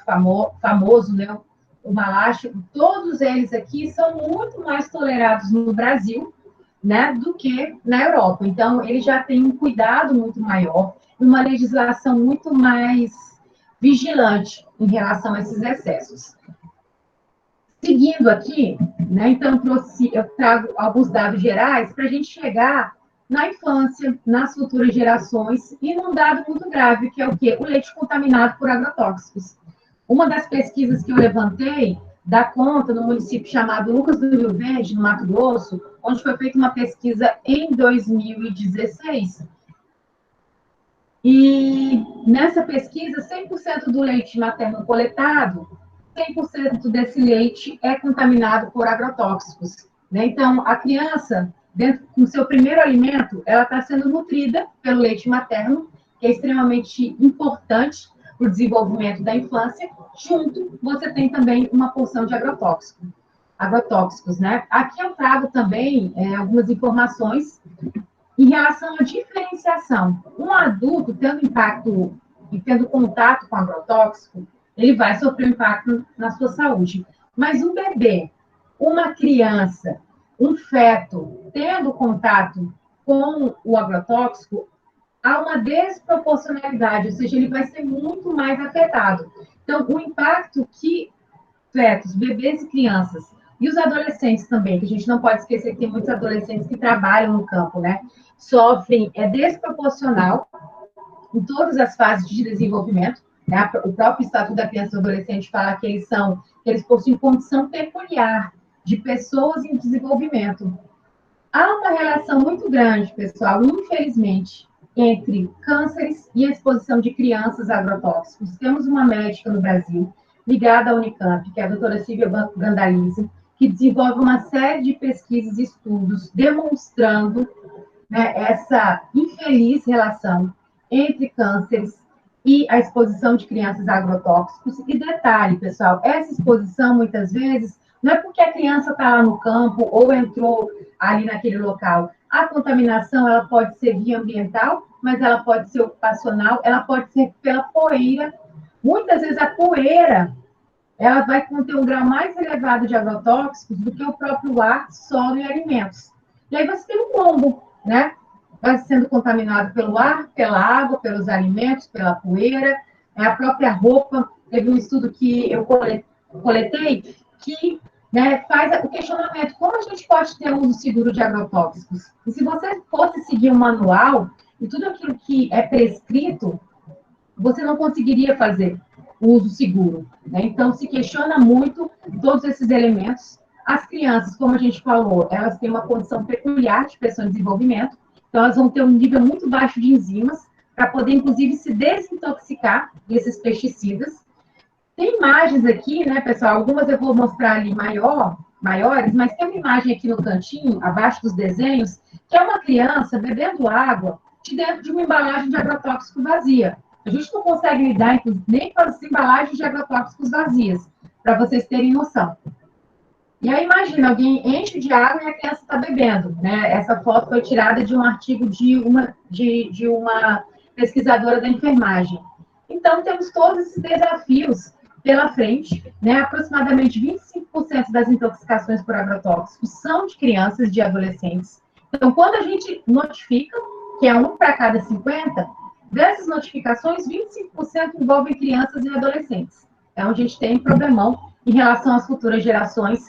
famoso, né, o malástico, todos eles aqui são muito mais tolerados no Brasil, né, do que na Europa. Então, ele já tem um cuidado muito maior, uma legislação muito mais vigilante em relação a esses excessos. Seguindo aqui, né, então eu trago alguns dados gerais para a gente chegar na infância, nas futuras gerações, e num dado muito grave, que é o quê? O leite contaminado por agrotóxicos. Uma das pesquisas que eu levantei dá conta no município chamado Lucas do Rio Verde, no Mato Grosso, onde foi feita uma pesquisa em 2016. E nessa pesquisa, 100% do leite materno coletado, 100% desse leite é contaminado por agrotóxicos, né? Então, a criança, dentro do seu primeiro alimento, ela está sendo nutrida pelo leite materno, que é extremamente importante para o desenvolvimento da infância. Junto, você tem também uma porção de agrotóxicos, né? Aqui eu trago também algumas informações em relação à diferenciação. Um adulto tendo impacto e tendo contato com agrotóxico, ele vai sofrer impacto na sua saúde. Mas um bebê, uma criança, um feto, tendo contato com o agrotóxico, há uma desproporcionalidade, ou seja, ele vai ser muito mais afetado. Então, o impacto que fetos, bebês e crianças, e os adolescentes também, que a gente não pode esquecer que tem muitos adolescentes que trabalham no campo, né? Sofrem, desproporcional em todas as fases de desenvolvimento. Né? O próprio Estatuto da Criança e do Adolescente fala que eles possuem condição peculiar de pessoas em desenvolvimento. Há uma relação muito grande, pessoal, infelizmente, entre cânceres e exposição de crianças a agrotóxicos. Temos uma médica no Brasil, ligada à Unicamp, que é a doutora Silvia Gandalize, que desenvolve uma série de pesquisas e estudos demonstrando, né, essa infeliz relação entre cânceres e a exposição de crianças a agrotóxicos. E detalhe, pessoal, essa exposição, muitas vezes, não é porque a criança está lá no campo ou entrou ali naquele local. A contaminação, ela pode ser via ambiental, mas ela pode ser ocupacional, ela pode ser pela poeira. Muitas vezes a poeira, ela vai conter um grau mais elevado de agrotóxicos do que o próprio ar, solo e alimentos. E aí você tem um combo, né? Vai sendo contaminado pelo ar, pela água, pelos alimentos, pela poeira, a própria roupa. Teve um estudo que eu coletei que, né, faz o questionamento: como a gente pode ter uso seguro de agrotóxicos? E se você fosse seguir o manual e tudo aquilo que é prescrito, você não conseguiria fazer o uso seguro, né? Então, se questiona muito todos esses elementos. As crianças, como a gente falou, elas têm uma condição peculiar de pessoa em desenvolvimento, então elas vão ter um nível muito baixo de enzimas para poder, inclusive, se desintoxicar desses pesticidas. Tem imagens aqui, né, pessoal? Algumas eu vou mostrar ali maiores, mas tem uma imagem aqui no cantinho, abaixo dos desenhos, que é uma criança bebendo água de dentro de uma embalagem de agrotóxico vazia. A gente não consegue lidar nem com as embalagens de agrotóxicos vazias, para vocês terem noção. E aí, imagina, alguém enche de água e a criança está bebendo, né? Essa foto foi tirada de um artigo de uma pesquisadora da enfermagem. Então, temos todos esses desafios pela frente, né? Aproximadamente 25% das intoxicações por agrotóxicos são de crianças e de adolescentes. Então, quando a gente notifica, que é 1 para cada 50, dessas notificações, 25% envolvem crianças e adolescentes. Então, a gente tem um problemão em relação às futuras gerações.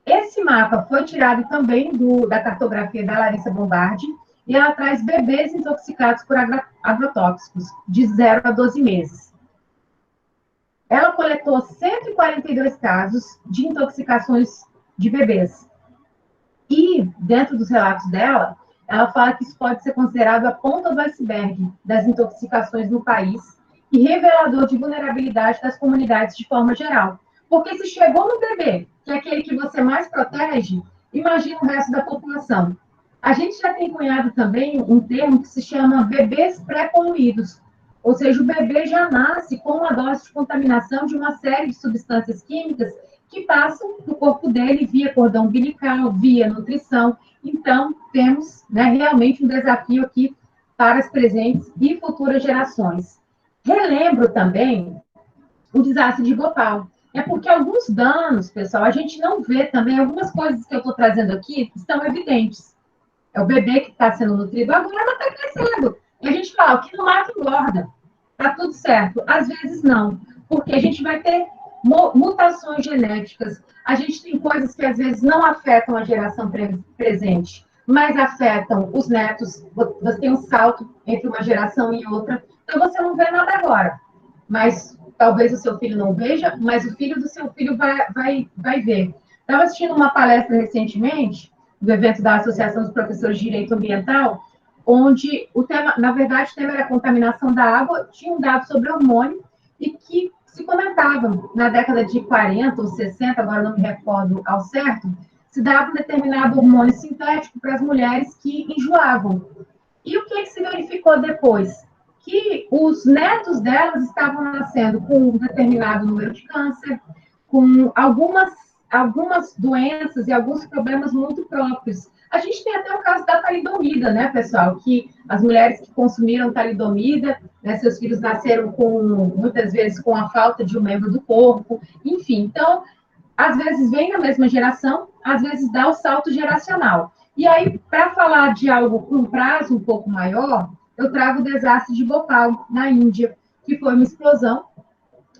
Esse mapa foi tirado também da cartografia da Larissa Bombardi, e ela traz bebês intoxicados por agrotóxicos, de 0 a 12 meses. Ela coletou 142 casos de intoxicações de bebês. E, dentro dos relatos dela, ela fala que isso pode ser considerado a ponta do iceberg das intoxicações no país e revelador de vulnerabilidade das comunidades de forma geral. Porque se chegou no bebê, que é aquele que você mais protege, imagina o resto da população. A gente já tem cunhado também um termo que se chama bebês pré-poluídos, ou seja, o bebê já nasce com uma dose de contaminação de uma série de substâncias químicas que passam no corpo dele via cordão umbilical, via nutrição. Então, temos, né, realmente um desafio aqui para as presentes e futuras gerações. Relembro também o desastre de Bhopal. É porque alguns danos, pessoal, a gente não vê também, algumas coisas que eu estou trazendo aqui estão evidentes. É o bebê que está sendo nutrido, agora ela está crescendo. E a gente fala, o que não mata engorda. Está tudo certo. Às vezes não, porque a gente vai ter mutações genéticas. A gente tem coisas que às vezes não afetam a geração presente, mas afetam os netos. Você tem um salto entre uma geração e outra. Então você não vê nada agora. Mas talvez o seu filho não veja, mas o filho do seu filho vai ver. Estava assistindo uma palestra recentemente, do evento da Associação dos Professores de Direito Ambiental, onde o tema, na verdade, o tema era a contaminação da água, tinha um dado sobre hormônio, e que se comentava, na década de 40 ou 60, agora não me recordo ao certo, se dava um determinado hormônio sintético para as mulheres que enjoavam. E o que se verificou depois? Que os netos delas estavam nascendo com um determinado número de câncer, com algumas doenças e alguns problemas muito próprios. A gente tem até o caso da talidomida, né, pessoal? Que as mulheres que consumiram talidomida, né, seus filhos nasceram muitas vezes com a falta de um membro do corpo, enfim. Então, às vezes vem na mesma geração, às vezes dá o salto geracional. E aí, para falar de algo com prazo um pouco maior, eu trago o desastre de Bhopal, na Índia, que foi uma explosão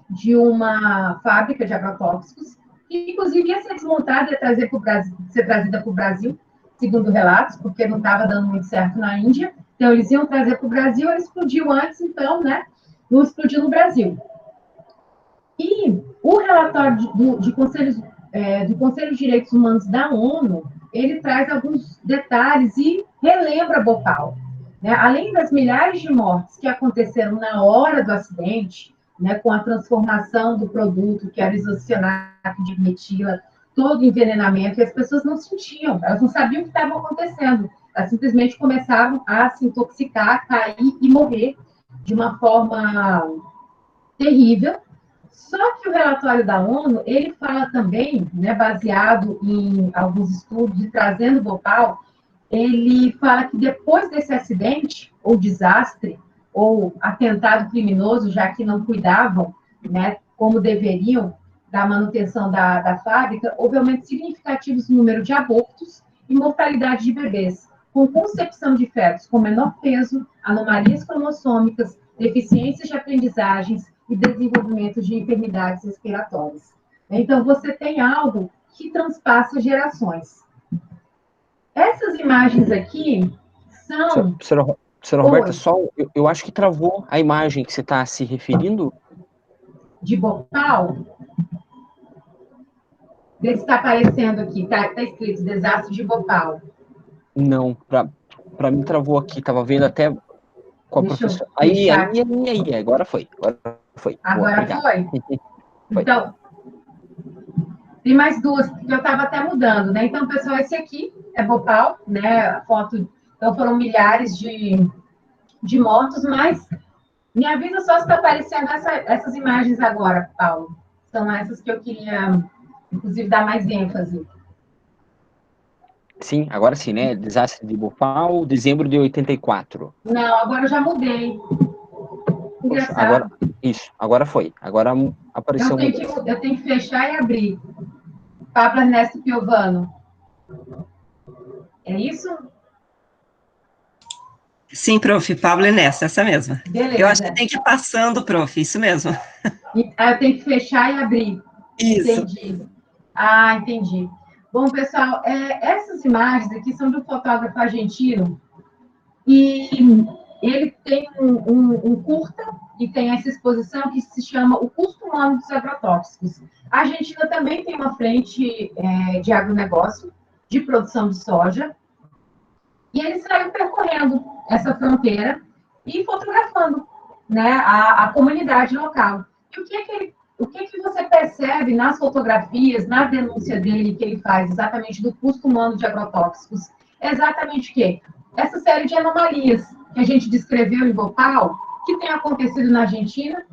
de uma fábrica de agrotóxicos, que inclusive ia ser desmontada e ia ser trazida para o Brasil, segundo relatos, porque não estava dando muito certo na Índia. Então, eles iam trazer para o Brasil, ele explodiu antes, então, né? Não explodiu no Brasil. E o relatório do Conselho de Direitos Humanos da ONU, ele traz alguns detalhes e relembra Bhopal. Né? Além das milhares de mortes que aconteceram na hora do acidente, né, com a transformação do produto, que era isocianato de metila, todo o envenenamento, e as pessoas não sentiam, elas não sabiam o que estava acontecendo, elas simplesmente começavam a se intoxicar, cair e morrer de uma forma terrível. Só que o relatório da ONU, ele fala também, né, baseado em alguns estudos e trazendo Bhopal, ele fala que depois desse acidente, ou desastre, ou atentado criminoso, já que não cuidavam, né, como deveriam, da manutenção da fábrica, houve aumento significativo no número de abortos e mortalidade de bebês, com concepção de fetos com menor peso, anomalias cromossômicas, deficiências de aprendizagens e desenvolvimento de enfermidades respiratórias. Então, você tem algo que transpassa gerações. Essas imagens aqui são... Senhora Roberta, só, eu acho que travou a imagem que você está se referindo. De Bhopal? Vê se está aparecendo aqui, está escrito desastre de Bhopal. Não, para mim travou aqui, estava vendo até com a professora. Aí, agora foi. Agora Boa, foi? Então, tem mais duas, que eu estava até mudando, né? Então, pessoal, esse aqui é Bhopal, né? A foto, então foram milhares de mortos, mas me avisa só se está aparecendo essas imagens agora, Paulo. São essas que eu queria, inclusive, dar mais ênfase. Sim, agora sim, né? Desastre de Bhopal, dezembro de 84. Não, agora eu já mudei. Poxa, agora foi. Agora apareceu. Eu tenho que fechar e abrir. Pablo Ernesto Piovano. É isso? Sim, prof. Pablo Ernesto, essa mesma. Beleza. Eu acho que tem que ir passando, prof. Isso mesmo. Eu tenho que fechar e abrir. Isso. Entendi. Entendi. Bom, pessoal, essas imagens aqui são de um fotógrafo argentino e ele tem um curta e tem essa exposição que se chama O Custo Humano dos Agrotóxicos. A Argentina também tem uma frente de agronegócio, de produção de soja, e ele saiu percorrendo essa fronteira e fotografando, né, a comunidade local. E o que você percebe nas fotografias, na denúncia dele que ele faz exatamente do custo humano de agrotóxicos? É exatamente o quê? Essa série de anomalias que a gente descreveu em Bhopal, que tem acontecido na Argentina,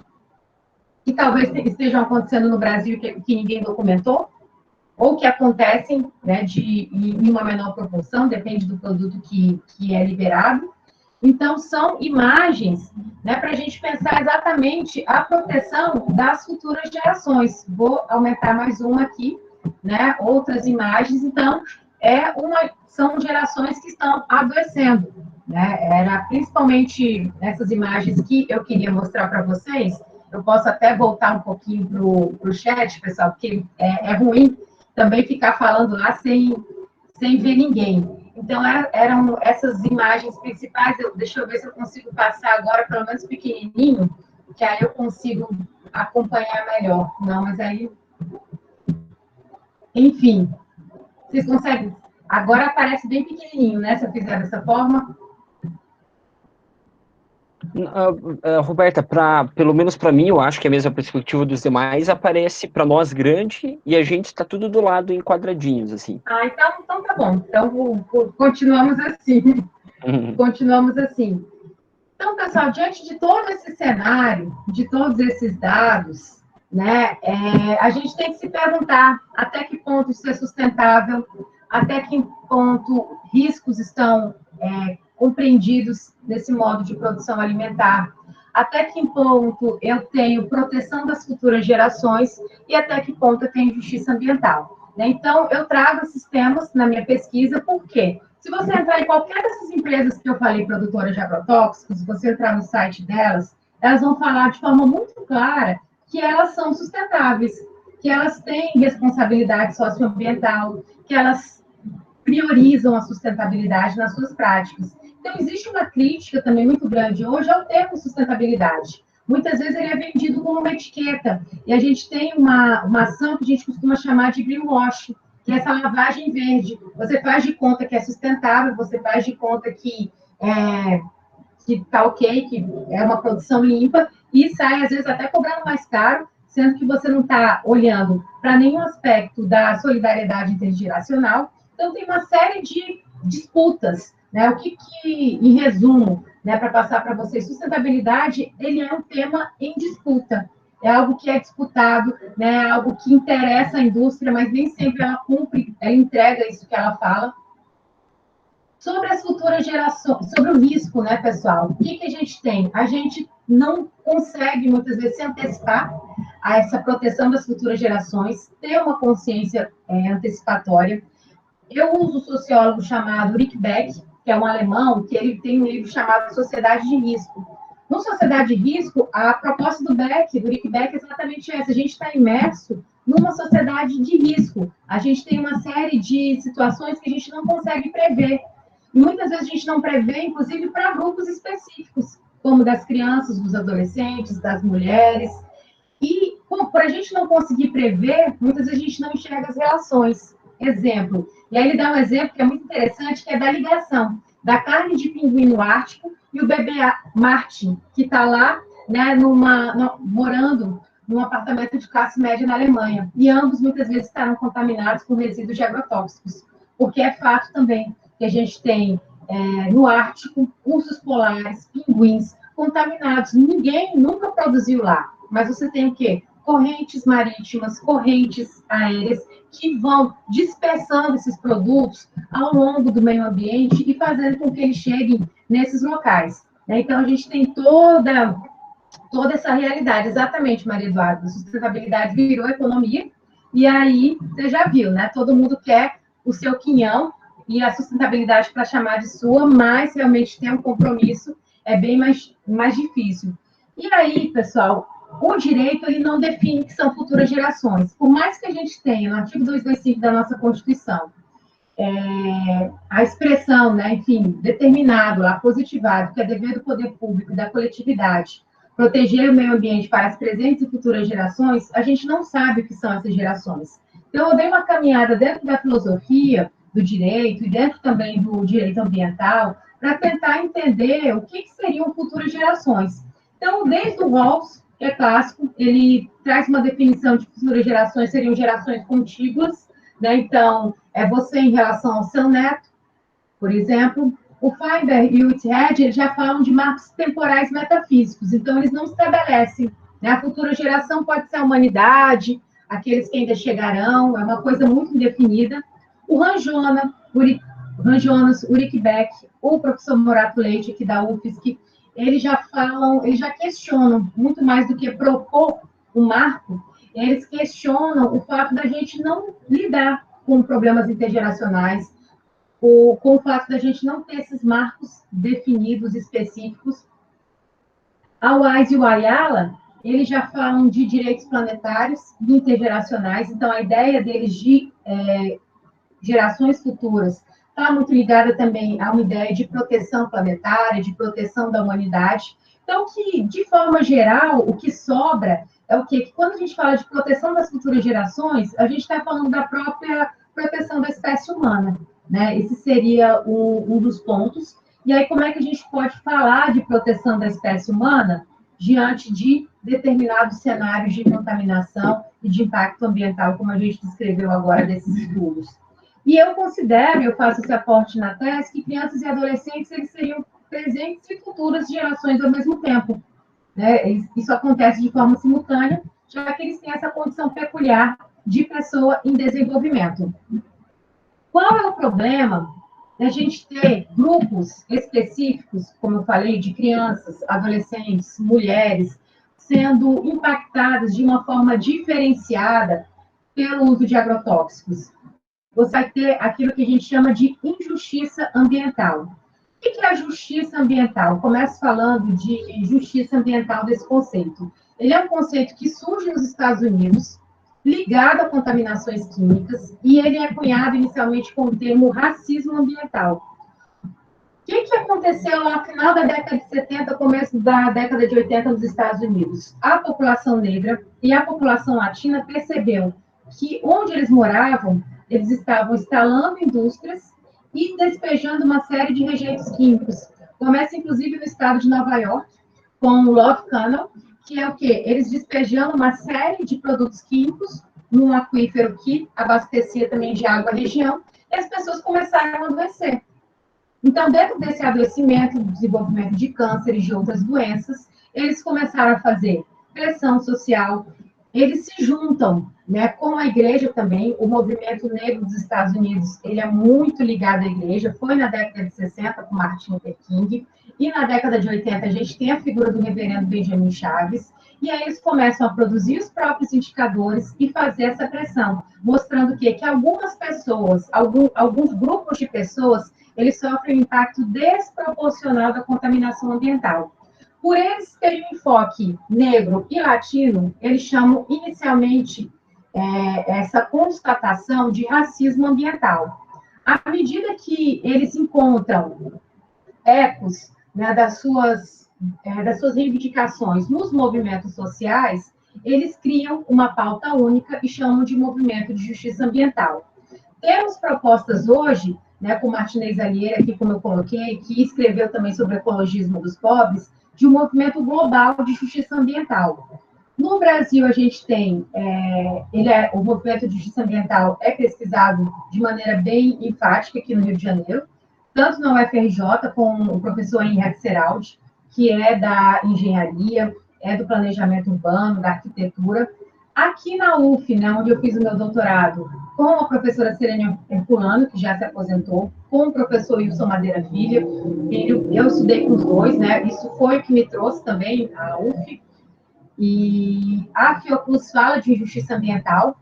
que talvez estejam acontecendo no Brasil que ninguém documentou, ou que acontecem, né, em uma menor proporção, depende do produto que é liberado. Então, são imagens, né, para a gente pensar exatamente a proteção das futuras gerações. Vou aumentar mais uma aqui, né, outras imagens. Então, são gerações que estão adoecendo, né? Era principalmente essas imagens que eu queria mostrar para vocês. Eu posso até voltar um pouquinho para o chat, pessoal, porque é ruim também ficar falando lá sem ver ninguém. Então, eram essas imagens principais. Deixa eu ver se eu consigo passar agora, pelo menos pequenininho, que aí eu consigo acompanhar melhor. Não, mas aí... Enfim, vocês conseguem... Agora aparece bem pequenininho, né? Se eu fizer dessa forma. Roberta, pelo menos para mim, eu acho que a mesma perspectiva dos demais aparece para nós grande e a gente está tudo do lado em quadradinhos, assim. Então tá bom. Então, continuamos assim. Continuamos assim. Então, pessoal, diante de todo esse cenário, de todos esses dados, né, a gente tem que se perguntar até que ponto isso é sustentável, até que ponto riscos estão compreendidos nesse modo de produção alimentar, até que ponto eu tenho proteção das futuras gerações e até que ponto eu tenho justiça ambiental. Né? Então, eu trago esses temas na minha pesquisa, por quê? Se você entrar em qualquer dessas empresas que eu falei, produtoras de agrotóxicos, se você entrar no site delas, elas vão falar de forma muito clara que elas são sustentáveis, que elas têm responsabilidade socioambiental, que elas priorizam a sustentabilidade nas suas práticas. Então, existe uma crítica também muito grande hoje ao termo sustentabilidade. Muitas vezes ele é vendido como uma etiqueta, e a gente tem uma ação que a gente costuma chamar de greenwash, que é essa lavagem verde. Você faz de conta que é sustentável, você faz de conta que está ok, que é uma produção limpa, e sai, às vezes, até cobrando mais caro, sendo que você não está olhando para nenhum aspecto da solidariedade intergeracional. Então, tem uma série de disputas, né? O que em resumo, né, para passar para vocês, sustentabilidade, ele é um tema em disputa. É algo que é disputado, né? É algo que interessa a indústria, mas nem sempre ela cumpre, ela entrega isso que ela fala. Sobre as futuras gerações, sobre o risco, né, pessoal? O que a gente tem? A gente não consegue, muitas vezes, se antecipar a essa proteção das futuras gerações, ter uma consciência antecipatória. Eu uso um sociólogo chamado Rick Beck, que é um alemão, que ele tem um livro chamado Sociedade de Risco. No Sociedade de Risco, a proposta do Rick Beck, é exatamente essa. A gente está imerso numa sociedade de risco. A gente tem uma série de situações que a gente não consegue prever. E muitas vezes a gente não prevê, inclusive, para grupos específicos, como das crianças, dos adolescentes, das mulheres. E, por a gente não conseguir prever, muitas vezes a gente não enxerga as relações. Exemplo, e aí ele dá um exemplo que é muito interessante, que é da ligação da carne de pinguim no Ártico e o bebê Martin, que está lá, né, morando num apartamento de classe média na Alemanha. E ambos, muitas vezes, estarão contaminados com resíduos de agrotóxicos. Porque é fato também que a gente tem no Ártico ursos polares, pinguins contaminados. Ninguém nunca produziu lá. Mas você tem o quê? Correntes marítimas, correntes aéreas, que vão dispersando esses produtos ao longo do meio ambiente e fazendo com que eles cheguem nesses locais. Então, a gente tem toda essa realidade. Exatamente, Maria Eduarda. A sustentabilidade virou economia, e aí, você já viu, né? Todo mundo quer o seu quinhão e a sustentabilidade para chamar de sua, mas realmente tem um compromisso, é bem mais difícil. E aí, pessoal, o direito, ele não define que são futuras gerações. Por mais que a gente tenha, no artigo 225 da nossa Constituição, a expressão, né, enfim, determinado, lá, positivado, que é dever do poder público e da coletividade, proteger o meio ambiente para as presentes e futuras gerações, a gente não sabe o que são essas gerações. Então, eu dei uma caminhada dentro da filosofia do direito e dentro também do direito ambiental, para tentar entender o que seriam futuras gerações. Então, desde o Rawls, que é clássico, ele traz uma definição de futuras gerações, seriam gerações contíguas, né? Então, é você em relação ao seu neto, por exemplo. O Feinberg e o Whitehead, eles já falam de marcos temporais metafísicos, então eles não estabelecem, né? A futura geração pode ser a humanidade, aqueles que ainda chegarão, é uma coisa muito indefinida. O Hans Jonas, Ulrich Beck, o professor Morato Leite, aqui da UFSC, eles já questionam, muito mais do que propor um marco, eles questionam o fato da gente não lidar com problemas intergeracionais, com o fato da gente não ter esses marcos definidos, específicos. A Wise e o Ayala, eles já falam de direitos planetários e intergeracionais, então a ideia deles de gerações futuras está muito ligada também a uma ideia de proteção planetária, de proteção da humanidade. Então, que, de forma geral, o que sobra é o quê? Que quando a gente fala de proteção das futuras gerações, a gente está falando da própria proteção da espécie humana, né? Esse seria um dos pontos. E aí, como é que a gente pode falar de proteção da espécie humana diante de determinados cenários de contaminação e de impacto ambiental, como a gente descreveu agora desses estudos? E eu considero, eu faço esse aporte na tese, que crianças e adolescentes eles seriam presentes e futuras gerações ao mesmo tempo, né? Isso acontece de forma simultânea, já que eles têm essa condição peculiar de pessoa em desenvolvimento. Qual é o problema da gente ter grupos específicos, como eu falei, de crianças, adolescentes, mulheres, sendo impactadas de uma forma diferenciada pelo uso de agrotóxicos? Você vai ter aquilo que a gente chama de injustiça ambiental. O que é a justiça ambiental? Começo falando de justiça ambiental desse conceito. Ele é um conceito que surge nos Estados Unidos, ligado a contaminações químicas, e ele é cunhado inicialmente com o termo racismo ambiental. O que aconteceu lá no final da década de 70, começo da década de 80 nos Estados Unidos? A população negra e a população latina percebeu que onde eles moravam, eles estavam instalando indústrias e despejando uma série de rejeitos químicos. Começa, inclusive, no estado de Nova York, com o Love Canal, que é o quê? Eles despejando uma série de produtos químicos num aquífero que abastecia também de água a região, e as pessoas começaram a adoecer. Então, dentro desse adoecimento, desenvolvimento de câncer e de outras doenças, eles começaram a fazer pressão social, eles se juntam, né, com a igreja também. O movimento negro dos Estados Unidos, ele é muito ligado à igreja, foi na década de 60 com Martin Luther King, e na década de 80 a gente tem a figura do reverendo Benjamin Chaves, e aí eles começam a produzir os próprios indicadores e fazer essa pressão, mostrando que algumas pessoas, alguns grupos de pessoas, eles sofrem um impacto desproporcional da contaminação ambiental. Por eles terem um enfoque negro e latino, eles chamam inicialmente essa constatação de racismo ambiental. À medida que eles encontram ecos, né, das suas reivindicações nos movimentos sociais, eles criam uma pauta única e chamam de movimento de justiça ambiental. Temos propostas hoje, né, com Martinez Alier, aqui como eu coloquei, que escreveu também sobre o ecologismo dos pobres, de um movimento global de justiça ambiental. No Brasil, a gente tem, o movimento de justiça ambiental é pesquisado de maneira bem enfática aqui no Rio de Janeiro, tanto na UFRJ, com o professor Henrique Seraldi, que é da engenharia, é do planejamento urbano, da arquitetura. Aqui na UF, né, onde eu fiz o meu doutorado, com a professora Serena Herculano, que já se aposentou, com o professor Wilson Madeira Filho, eu estudei com os dois, né, isso foi o que me trouxe também à UF, e a Fiocruz fala de justiça ambiental.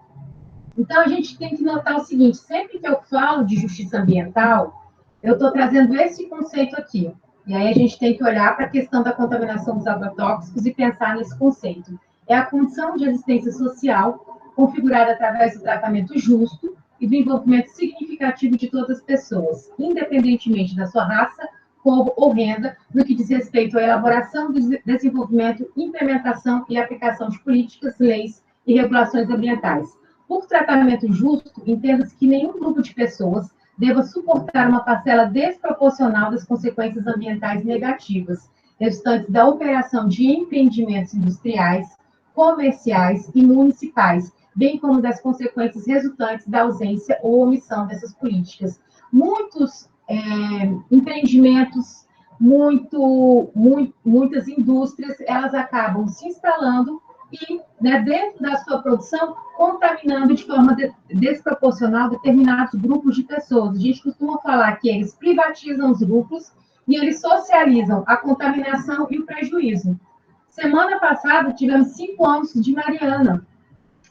Então, a gente tem que notar o seguinte, sempre que eu falo de justiça ambiental, eu estou trazendo esse conceito aqui. E aí a gente tem que olhar para a questão da contaminação dos agrotóxicos e pensar nesse conceito. É a condição de existência social configurada através do tratamento justo e do envolvimento significativo de todas as pessoas, independentemente da sua raça, cor ou renda, no que diz respeito à elaboração, desenvolvimento, implementação e aplicação de políticas, leis e regulações ambientais. Por tratamento justo, entenda-se que nenhum grupo de pessoas deva suportar uma parcela desproporcional das consequências ambientais negativas, resultantes da operação de empreendimentos industriais, comerciais e municipais, bem como das consequências resultantes da ausência ou omissão dessas políticas. Muitos empreendimentos, muitas indústrias, elas acabam se instalando e, né, dentro da sua produção, contaminando de forma desproporcional determinados grupos de pessoas. A gente costuma falar que eles privatizam os grupos e eles socializam a contaminação e o prejuízo. Semana passada, tivemos 5 anos de Mariana,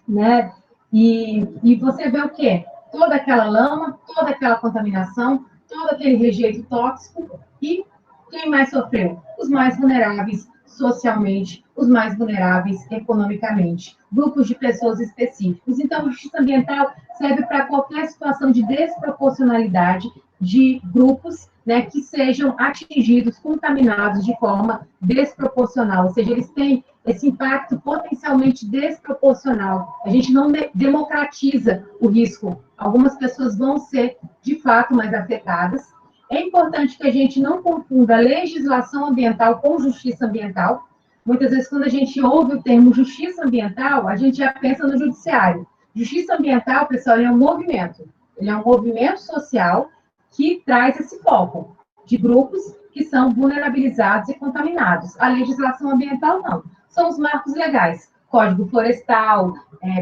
né? E você vê o quê? Toda aquela lama, toda aquela contaminação, todo aquele rejeito tóxico, e quem mais sofreu? Os mais vulneráveis socialmente, os mais vulneráveis economicamente, grupos de pessoas específicos. Então, a justiça ambiental serve para qualquer situação de desproporcionalidade de grupos, né, que sejam atingidos, contaminados de forma desproporcional, ou seja, eles têm esse impacto potencialmente desproporcional. A gente não democratiza o risco. Algumas pessoas vão ser, de fato, mais afetadas. É importante que a gente não confunda legislação ambiental com justiça ambiental. Muitas vezes, quando a gente ouve o termo justiça ambiental, a gente já pensa no judiciário. Justiça ambiental, pessoal, ele é um movimento. Ele é um movimento social que traz esse foco de grupos que são vulnerabilizados e contaminados. A legislação ambiental, não. São os marcos legais. Código Florestal,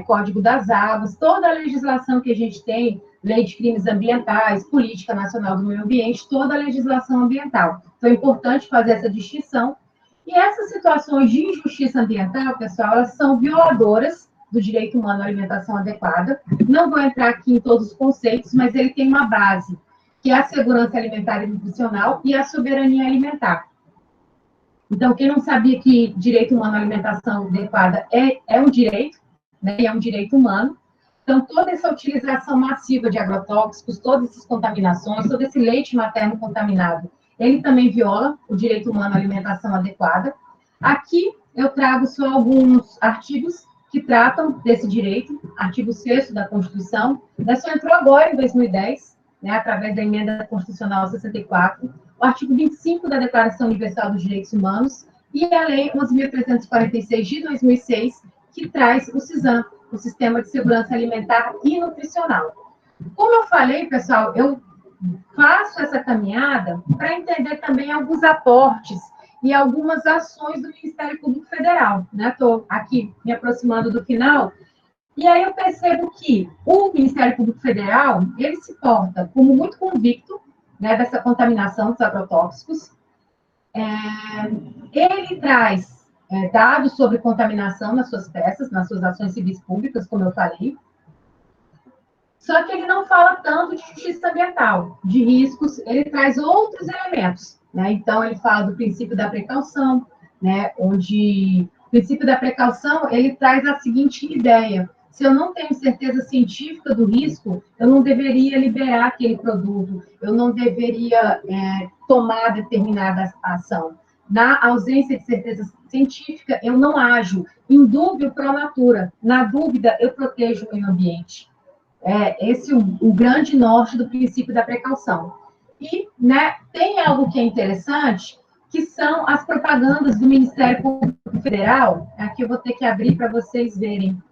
Código das Águas, toda a legislação que a gente tem, Lei de Crimes Ambientais, Política Nacional do Meio Ambiente, toda a legislação ambiental. Então, é importante fazer essa distinção. E essas situações de injustiça ambiental, pessoal, elas são violadoras do direito humano à alimentação adequada. Não vou entrar aqui em todos os conceitos, mas ele tem uma base, que é a segurança alimentar e nutricional e a soberania alimentar. Então, quem não sabia que direito humano à alimentação adequada é um direito, né, e é um direito humano, então, toda essa utilização massiva de agrotóxicos, todas essas contaminações, todo esse leite materno contaminado, ele também viola o direito humano à alimentação adequada. Aqui, eu trago só alguns artigos que tratam desse direito, artigo 6º da Constituição, só entrou agora, em 2010, né, através da Emenda Constitucional 64, o artigo 25 da Declaração Universal dos Direitos Humanos e a Lei 11.346 de 2006, que traz o CISAM, o Sistema de Segurança Alimentar e Nutricional. Como eu falei, pessoal, eu faço essa caminhada para entender também alguns aportes e algumas ações do Ministério Público Federal, né? Estou aqui me aproximando do final, e aí eu percebo que o Ministério Público Federal, ele se porta como muito convicto, né, dessa contaminação dos agrotóxicos. Ele traz dados sobre contaminação nas suas peças, nas suas ações civis públicas, como eu falei. Só que ele não fala tanto de justiça ambiental, de riscos, ele traz outros elementos, né? Então, ele fala do princípio da precaução, né, onde o princípio da precaução, ele traz a seguinte ideia: se eu não tenho certeza científica do risco, eu não deveria liberar aquele produto, eu não deveria tomar determinada ação. Na ausência de certeza científica, eu não ajo. Em dúvida, pro natura. Na dúvida, eu protejo o meio ambiente. Esse é o grande norte do princípio da precaução. E, né, tem algo que é interessante, que são as propagandas do Ministério Público Federal. Aqui eu vou ter que abrir para vocês verem.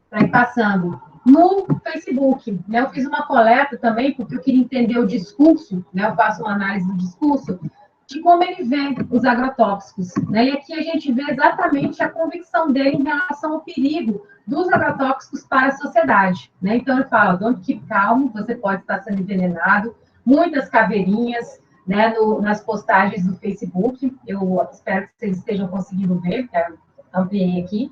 Para ir passando. No Facebook, né, eu fiz uma coleta também, porque eu queria entender o discurso, né, eu faço uma análise do discurso, de como ele vê os agrotóxicos, né? E aqui a gente vê exatamente a convicção dele em relação ao perigo dos agrotóxicos para a sociedade, né? Então, ele fala: don't keep calm, você pode estar sendo envenenado, muitas caveirinhas, né, nas postagens do Facebook, eu espero que vocês estejam conseguindo ver, eu ampliei aqui.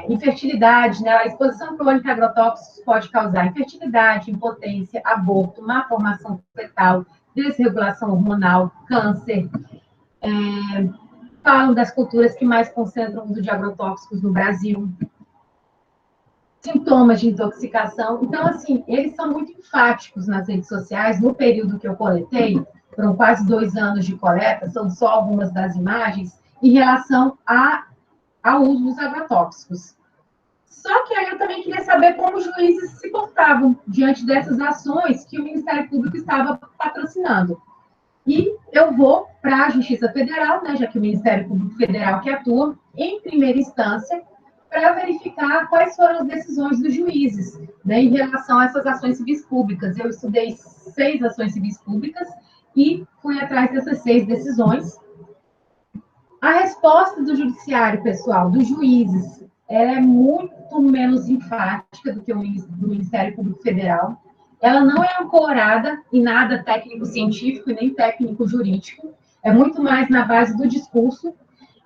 Infertilidade, né? A exposição crônica a agrotóxicos pode causar infertilidade, impotência, aborto, má formação fetal, desregulação hormonal, câncer. Falam das culturas que mais concentram o uso de agrotóxicos no Brasil. Sintomas de intoxicação. Então, assim, eles são muito enfáticos nas redes sociais. No período que eu coletei, foram quase 2 anos de coleta, são só algumas das imagens, em relação ao uso dos agrotóxicos. Só que aí eu também também queria saber como os juízes se portavam diante dessas ações que o Ministério Público estava patrocinando. E eu vou para a Justiça Federal, né, já que o Ministério Público Federal que atua em primeira instância, para verificar quais foram as decisões dos juízes, né, em relação a essas ações civis públicas. Eu estudei 6 ações civis públicas e fui atrás dessas 6 decisões. A resposta do judiciário, pessoal, dos juízes, ela é muito menos enfática do que do Ministério Público Federal. Ela não é ancorada em nada técnico-científico e nem técnico-jurídico. É muito mais na base do discurso.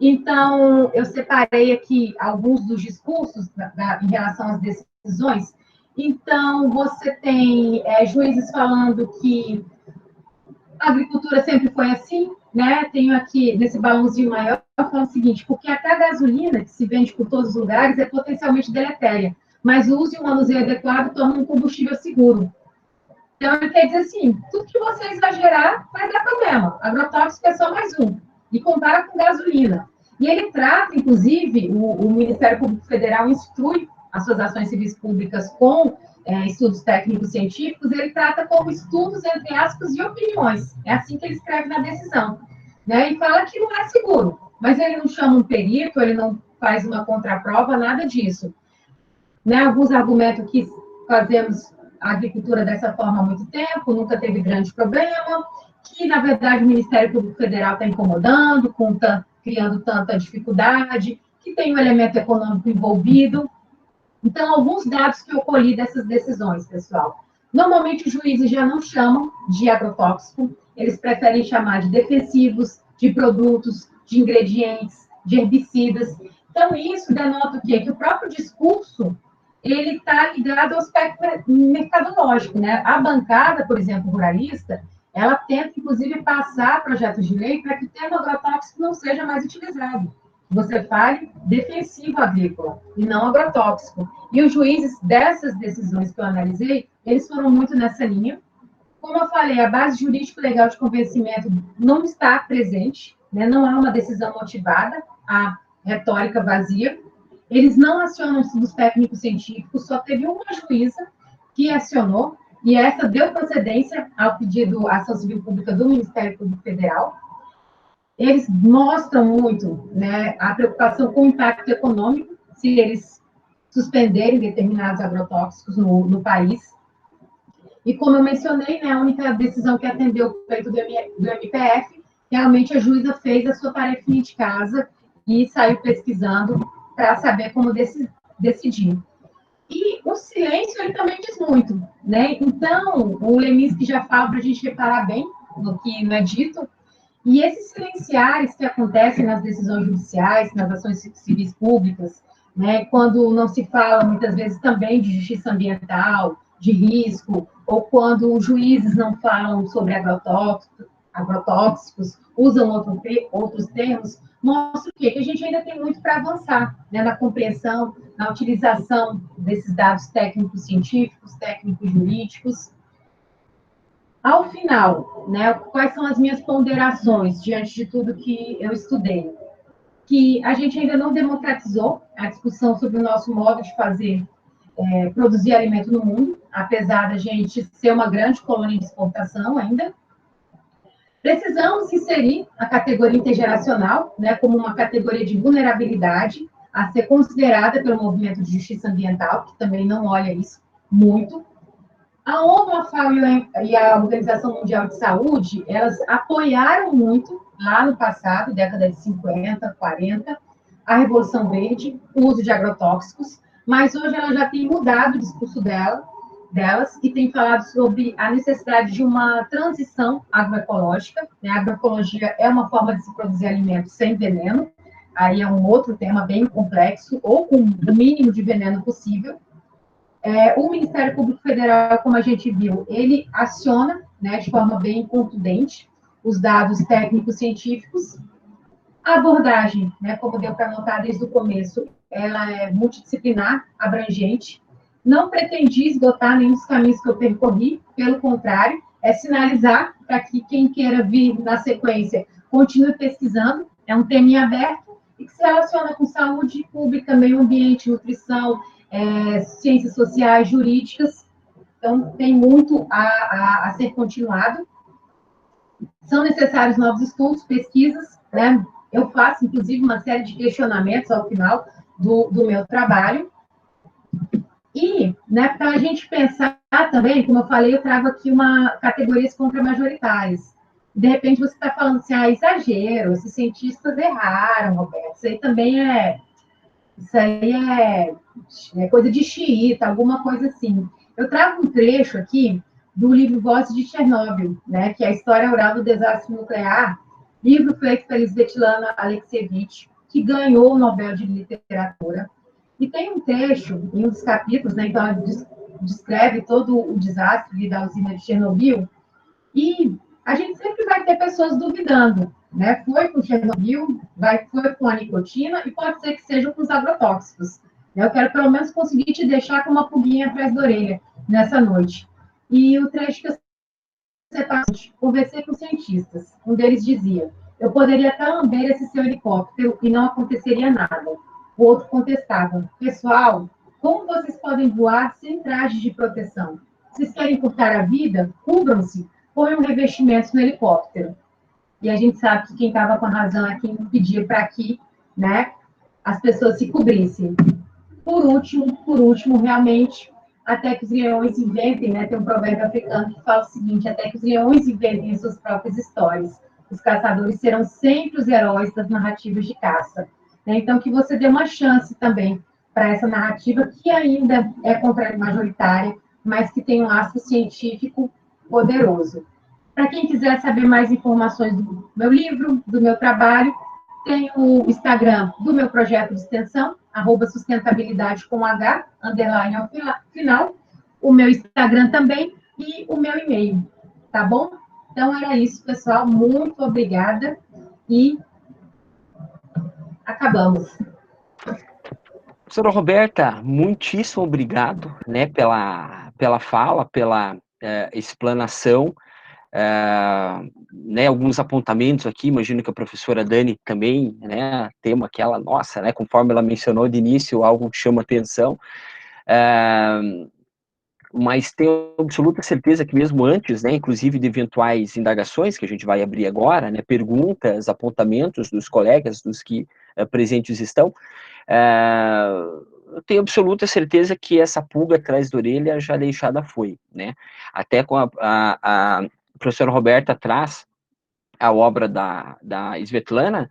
Então, eu separei aqui alguns dos discursos em relação às decisões. Então, você tem juízes falando que a agricultura sempre foi assim, né? Tenho aqui, nesse balãozinho maior, falando o seguinte, porque até a gasolina, que se vende por todos os lugares, é potencialmente deletéria, mas o uso e o manuseio adequado tornam um combustível seguro. Então, ele quer dizer assim, tudo que você exagerar vai dar problema. Agrotóxico é só mais um. E compara com gasolina. E ele trata, inclusive, o Ministério Público Federal instrui as suas ações civis públicas com estudos técnicos científicos, ele trata como estudos, entre aspas, de opiniões. É assim que ele escreve na decisão. Né? E fala que não é seguro. Mas ele não chama um perito, ele não faz uma contraprova, nada disso. Né? Alguns argumentam que fazemos a agricultura dessa forma há muito tempo, nunca teve grande problema, que, na verdade, o Ministério Público Federal está incomodando, criando tanta dificuldade, que tem um elemento econômico envolvido. Então, alguns dados que eu colhi dessas decisões, pessoal. Normalmente, os juízes já não chamam de agrotóxico, eles preferem chamar de defensivos, de produtos, de ingredientes, de herbicidas. Então, isso denota o quê? Que o próprio discurso ele está ligado ao aspecto mercadológico, né? A bancada, por exemplo, ruralista, ela tenta, inclusive, passar projetos de lei para que o termo agrotóxico não seja mais utilizado. Você fale defensivo agrícola e não agrotóxico. E os juízes dessas decisões que eu analisei, eles foram muito nessa linha. Como eu falei, a base jurídico-legal de convencimento não está presente, né? Não há uma decisão motivada, há retórica vazia. Eles não acionam estudos técnicos científicos, só teve uma juíza que acionou, e essa deu procedência ao pedido à ação civil pública do Ministério Público Federal. Eles mostram muito, né, a preocupação com o impacto econômico, se eles suspenderem determinados agrotóxicos no país. E como eu mencionei, né, a única decisão que atendeu o pleito do MPF, realmente a juíza fez a sua tarefinha de casa e saiu pesquisando para saber como decidir. E o silêncio, ele também diz muito, né? Então, o Leminski já fala para a gente reparar bem no que não é dito, e esses silenciares que acontecem nas decisões judiciais, nas ações civis públicas, né, quando não se fala, muitas vezes, também de justiça ambiental, de risco, ou quando os juízes não falam sobre agrotóxicos, usam outros termos, mostra o quê? Que a gente ainda tem muito para avançar, né, na compreensão, na utilização desses dados técnicos científicos, técnicos jurídicos. Ao final, né, quais são as minhas ponderações diante de tudo que eu estudei? Que a gente ainda não democratizou a discussão sobre o nosso modo de fazer, produzir alimento no mundo, apesar da gente ser uma grande colônia de exportação ainda. Precisamos inserir a categoria intergeracional, né, como uma categoria de vulnerabilidade a ser considerada pelo movimento de justiça ambiental, que também não olha isso muito. A ONU, a FAO e a Organização Mundial de Saúde, elas apoiaram muito, lá no passado, década de 50, 40, a Revolução Verde, o uso de agrotóxicos, mas hoje ela já tem mudado o discurso delas e tem falado sobre a necessidade de uma transição agroecológica. Né? A agroecologia é uma forma de se produzir alimentos sem veneno, aí é um outro tema bem complexo, ou com o mínimo de veneno possível. O Ministério Público Federal, como a gente viu, ele aciona, né, de forma bem contundente os dados técnicos científicos. A abordagem, né, como deu para notar desde o começo, ela é multidisciplinar, abrangente, não pretendi esgotar nenhum dos caminhos que eu percorri, pelo contrário, é sinalizar para que quem queira vir na sequência continue pesquisando, é um tema em aberto e que se relaciona com saúde pública, meio ambiente, nutrição, ciências sociais, jurídicas, então tem muito a ser continuado. São necessários novos estudos, pesquisas, né? Eu faço, inclusive, uma série de questionamentos ao final do meu trabalho. E, né, para a gente pensar também, como eu falei, eu trago aqui categorias contra-majoritárias. De repente você está falando assim, exagero, esses cientistas erraram, Roberto. Isso aí é coisa de xiita, alguma coisa assim. Eu trago um trecho aqui do livro Vozes de Chernobyl, né, que é a história oral do desastre nuclear, livro feito pela Svetlana Alexievich, que ganhou o Nobel de Literatura. E tem um trecho, em um dos capítulos, né, então, descreve todo o desastre da usina de Chernobyl, e a gente sempre vai ter pessoas duvidando, né? Foi com Chernobyl, foi com a nicotina, e pode ser que seja com os agrotóxicos. Eu quero, pelo menos, conseguir te deixar com uma pulguinha atrás da orelha nessa noite. E o trecho que eu conversei com cientistas. Um deles dizia, eu poderia até lamber esse seu helicóptero e não aconteceria nada. O outro contestava, pessoal, como vocês podem voar sem trajes de proteção? Vocês querem cortar a vida? Cubram-se, põem um revestimento no helicóptero. E a gente sabe que quem estava com a razão é quem pedia para que, né, as pessoas se cobrissem. Por último, realmente, até que os leões inventem, né, tem um provérbio africano que fala o seguinte, até que os leões inventem as suas próprias histórias. Os caçadores serão sempre os heróis das narrativas de caça. Né? Então, que você dê uma chance também para essa narrativa, que ainda é majoritária, mas que tem um laço científico poderoso. Para quem quiser saber mais informações do meu livro, do meu trabalho, tem o Instagram do meu projeto de extensão, @sustentabilidade com H, underline ao final, o meu Instagram também e o meu e-mail, tá bom? Então, era isso, pessoal. Muito obrigada e acabamos. Professora Roberta, muitíssimo obrigado, né, pela fala, pela explanação, né, alguns apontamentos aqui, imagino que a professora Dani também, né, tema aquela, nossa, né, conforme ela mencionou de início, algo que chama atenção, mas tenho absoluta certeza que mesmo antes, né, inclusive de eventuais indagações, que a gente vai abrir agora, né, perguntas, apontamentos dos colegas, dos que presentes estão, eu tenho absoluta certeza que essa pulga atrás da orelha já deixada foi, né? Até com a professora Roberta traz a obra da Svetlana,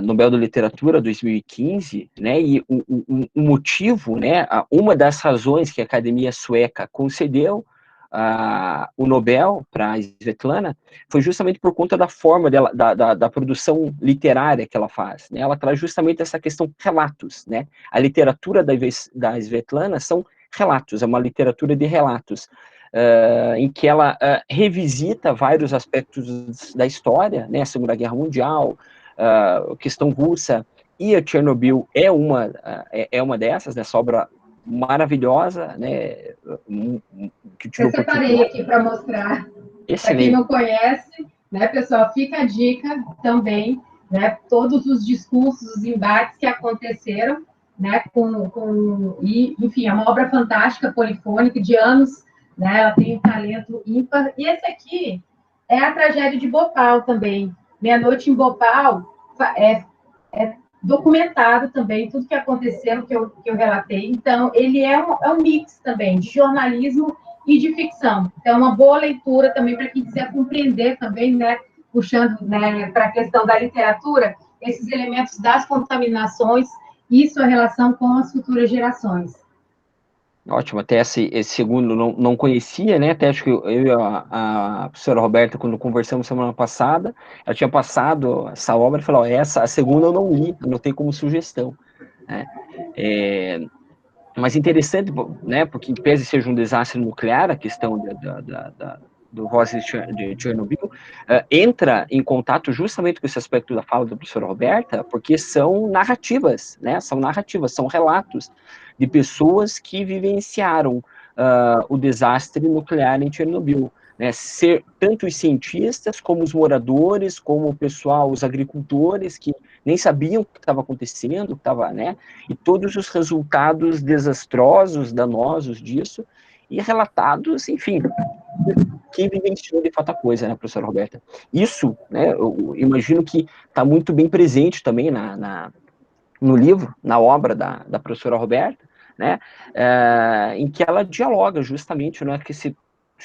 Nobel da Literatura 2015, né? E o motivo, né? Uma das razões que a Academia Sueca concedeu o Nobel para a Svetlana foi justamente por conta da forma dela, da produção literária que ela faz. Né? Ela traz justamente essa questão relatos. Né? A literatura da Svetlana são relatos, é uma literatura de relatos, em que ela revisita vários aspectos da história, né? A Segunda Guerra Mundial, a questão russa, e a Chernobyl é uma dessas, né? Essa obra maravilhosa, né? Que eu separei aqui para mostrar. Para quem não conhece, né, pessoal, fica a dica também, né? Todos os discursos, os embates que aconteceram, né? Enfim, é uma obra fantástica, polifônica, de anos, né? Ela tem um talento ímpar. E esse aqui é a tragédia de Bhopal também. Meia-Noite em Bhopal é documentado também, tudo que aconteceu, que eu relatei. Então, ele é um mix também de jornalismo e de ficção. Então, é uma boa leitura também para quem quiser compreender também, né, puxando, né, para a questão da literatura, esses elementos das contaminações e sua relação com as futuras gerações. Ótimo, até esse segundo não conhecia, né? Até acho que eu e a professora Roberta, quando conversamos semana passada, ela tinha passado essa obra e falou: a segunda eu não li, anotei como sugestão. Né? Mas interessante, né? Porque, em pese de seja um desastre nuclear, a questão do Vozes de Chernobyl, entra em contato justamente com esse aspecto da fala da professora Roberta, porque são narrativas, né? São narrativas, são relatos de pessoas que vivenciaram o desastre nuclear em Chernobyl. né, ser tanto os cientistas, como os moradores, como o pessoal, os agricultores, que nem sabiam o que estava acontecendo, né, e todos os resultados desastrosos, danosos disso, e relatados, enfim, quem vivenciou de fato a coisa, né, professora Roberta? Isso, né, eu imagino que está muito bem presente também no livro, na obra da professora Roberta, né, em que ela dialoga justamente, né, que se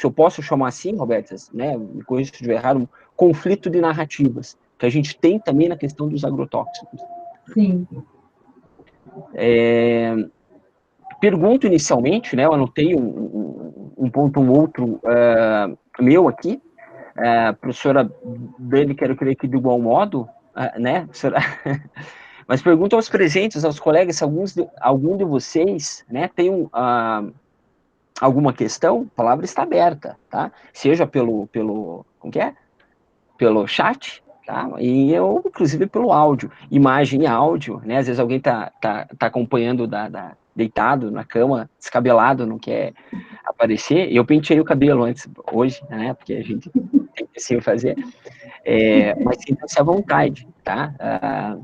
eu posso chamar assim, Roberta, né, me corrija se estiver errado, um conflito de narrativas, que a gente tem também na questão dos agrotóxicos. Sim. Pergunto inicialmente, né, eu anotei um ponto ou outro meu aqui, professora Dani, quero crer que de igual modo, né, professora... Mas pergunto aos presentes, aos colegas, se algum de vocês, né, tem alguma questão, a palavra está aberta, tá? Seja como que é? Pelo chat, tá? E eu, inclusive, pelo áudio, imagem e áudio, né? Às vezes alguém tá acompanhando deitado na cama, descabelado, não quer aparecer. Eu penteei o cabelo hoje, né? Porque a gente tem que assim fazer. Mas sinta-se à vontade, tá?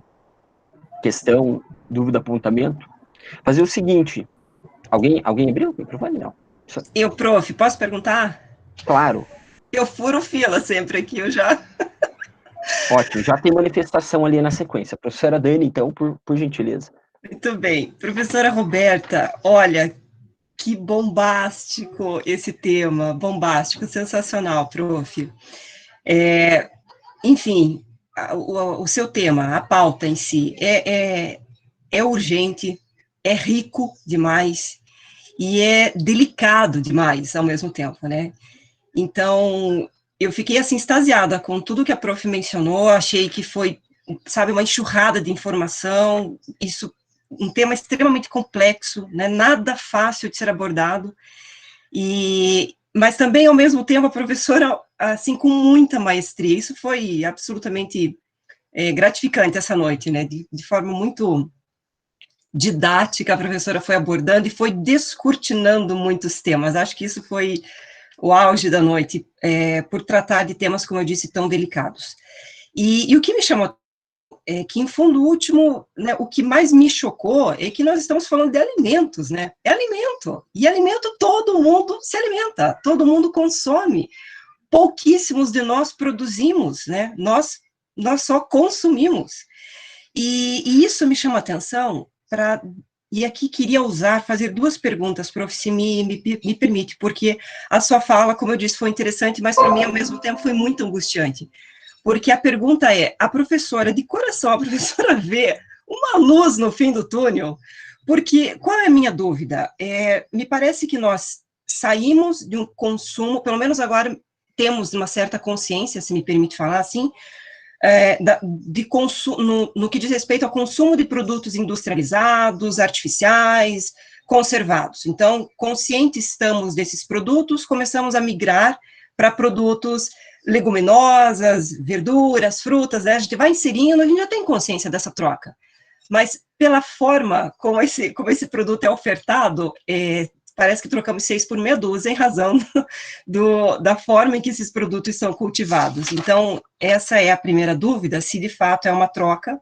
Questão, dúvida, apontamento. Fazer o seguinte, alguém abriu o microfone? Não. Eu, prof, posso perguntar? Claro. Eu furo fila sempre aqui, eu já... Ótimo, já tem manifestação ali na sequência. Professora Dani, então, por gentileza. Muito bem. Professora Roberta, olha, que bombástico esse tema, bombástico, sensacional, prof. Enfim, o seu tema, a pauta em si, é urgente, é rico demais e é delicado demais ao mesmo tempo, né? Então, eu fiquei assim extasiada com tudo que a prof mencionou, achei que foi, sabe, uma enxurrada de informação, isso, um tema extremamente complexo, né? Nada fácil de ser abordado, mas também, ao mesmo tempo, a professora, assim, com muita maestria, isso foi absolutamente gratificante essa noite, né, de forma muito didática, a professora foi abordando e foi descortinando muitos temas, acho que isso foi o auge da noite, por tratar de temas, como eu disse, tão delicados. E o que me chamou é que, em fundo último, né, o que mais me chocou é que nós estamos falando de alimentos, né? É alimento. E alimento todo mundo se alimenta, todo mundo consome. Pouquíssimos de nós produzimos, né? Nós só consumimos. E isso me chama a atenção para... E aqui queria fazer duas perguntas, prof, se me permite, porque a sua fala, como eu disse, foi interessante, mas para mim, ao mesmo tempo, foi muito angustiante. Porque a pergunta é, a professora, de coração, a professora vê uma luz no fim do túnel? Porque, qual é a minha dúvida? Me parece que nós saímos de um consumo, pelo menos agora temos uma certa consciência, se me permite falar assim, no que diz respeito ao consumo de produtos industrializados, artificiais, conservados. Então, conscientes estamos desses produtos, começamos a migrar para produtos leguminosas, verduras, frutas, né? A gente vai inserindo, a gente já tem consciência dessa troca. Mas, pela forma como esse produto é ofertado, parece que trocamos 6 por meia dúzia em razão da forma em que esses produtos são cultivados. Então, essa é a primeira dúvida, se de fato é uma troca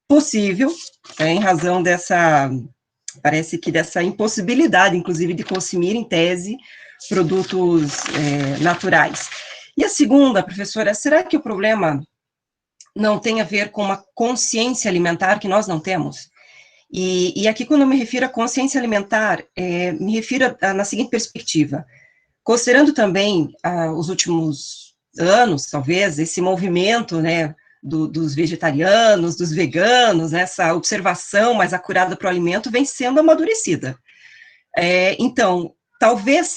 possível, em razão parece que dessa impossibilidade, inclusive, de consumir, em tese, produtos naturais. E a segunda, professora, será que o problema não tem a ver com uma consciência alimentar que nós não temos? E aqui, quando eu me refiro à consciência alimentar, me refiro na seguinte perspectiva, considerando também os últimos anos, talvez, esse movimento, né, dos vegetarianos, dos veganos, né, essa observação mais acurada para o alimento vem sendo amadurecida. Então, talvez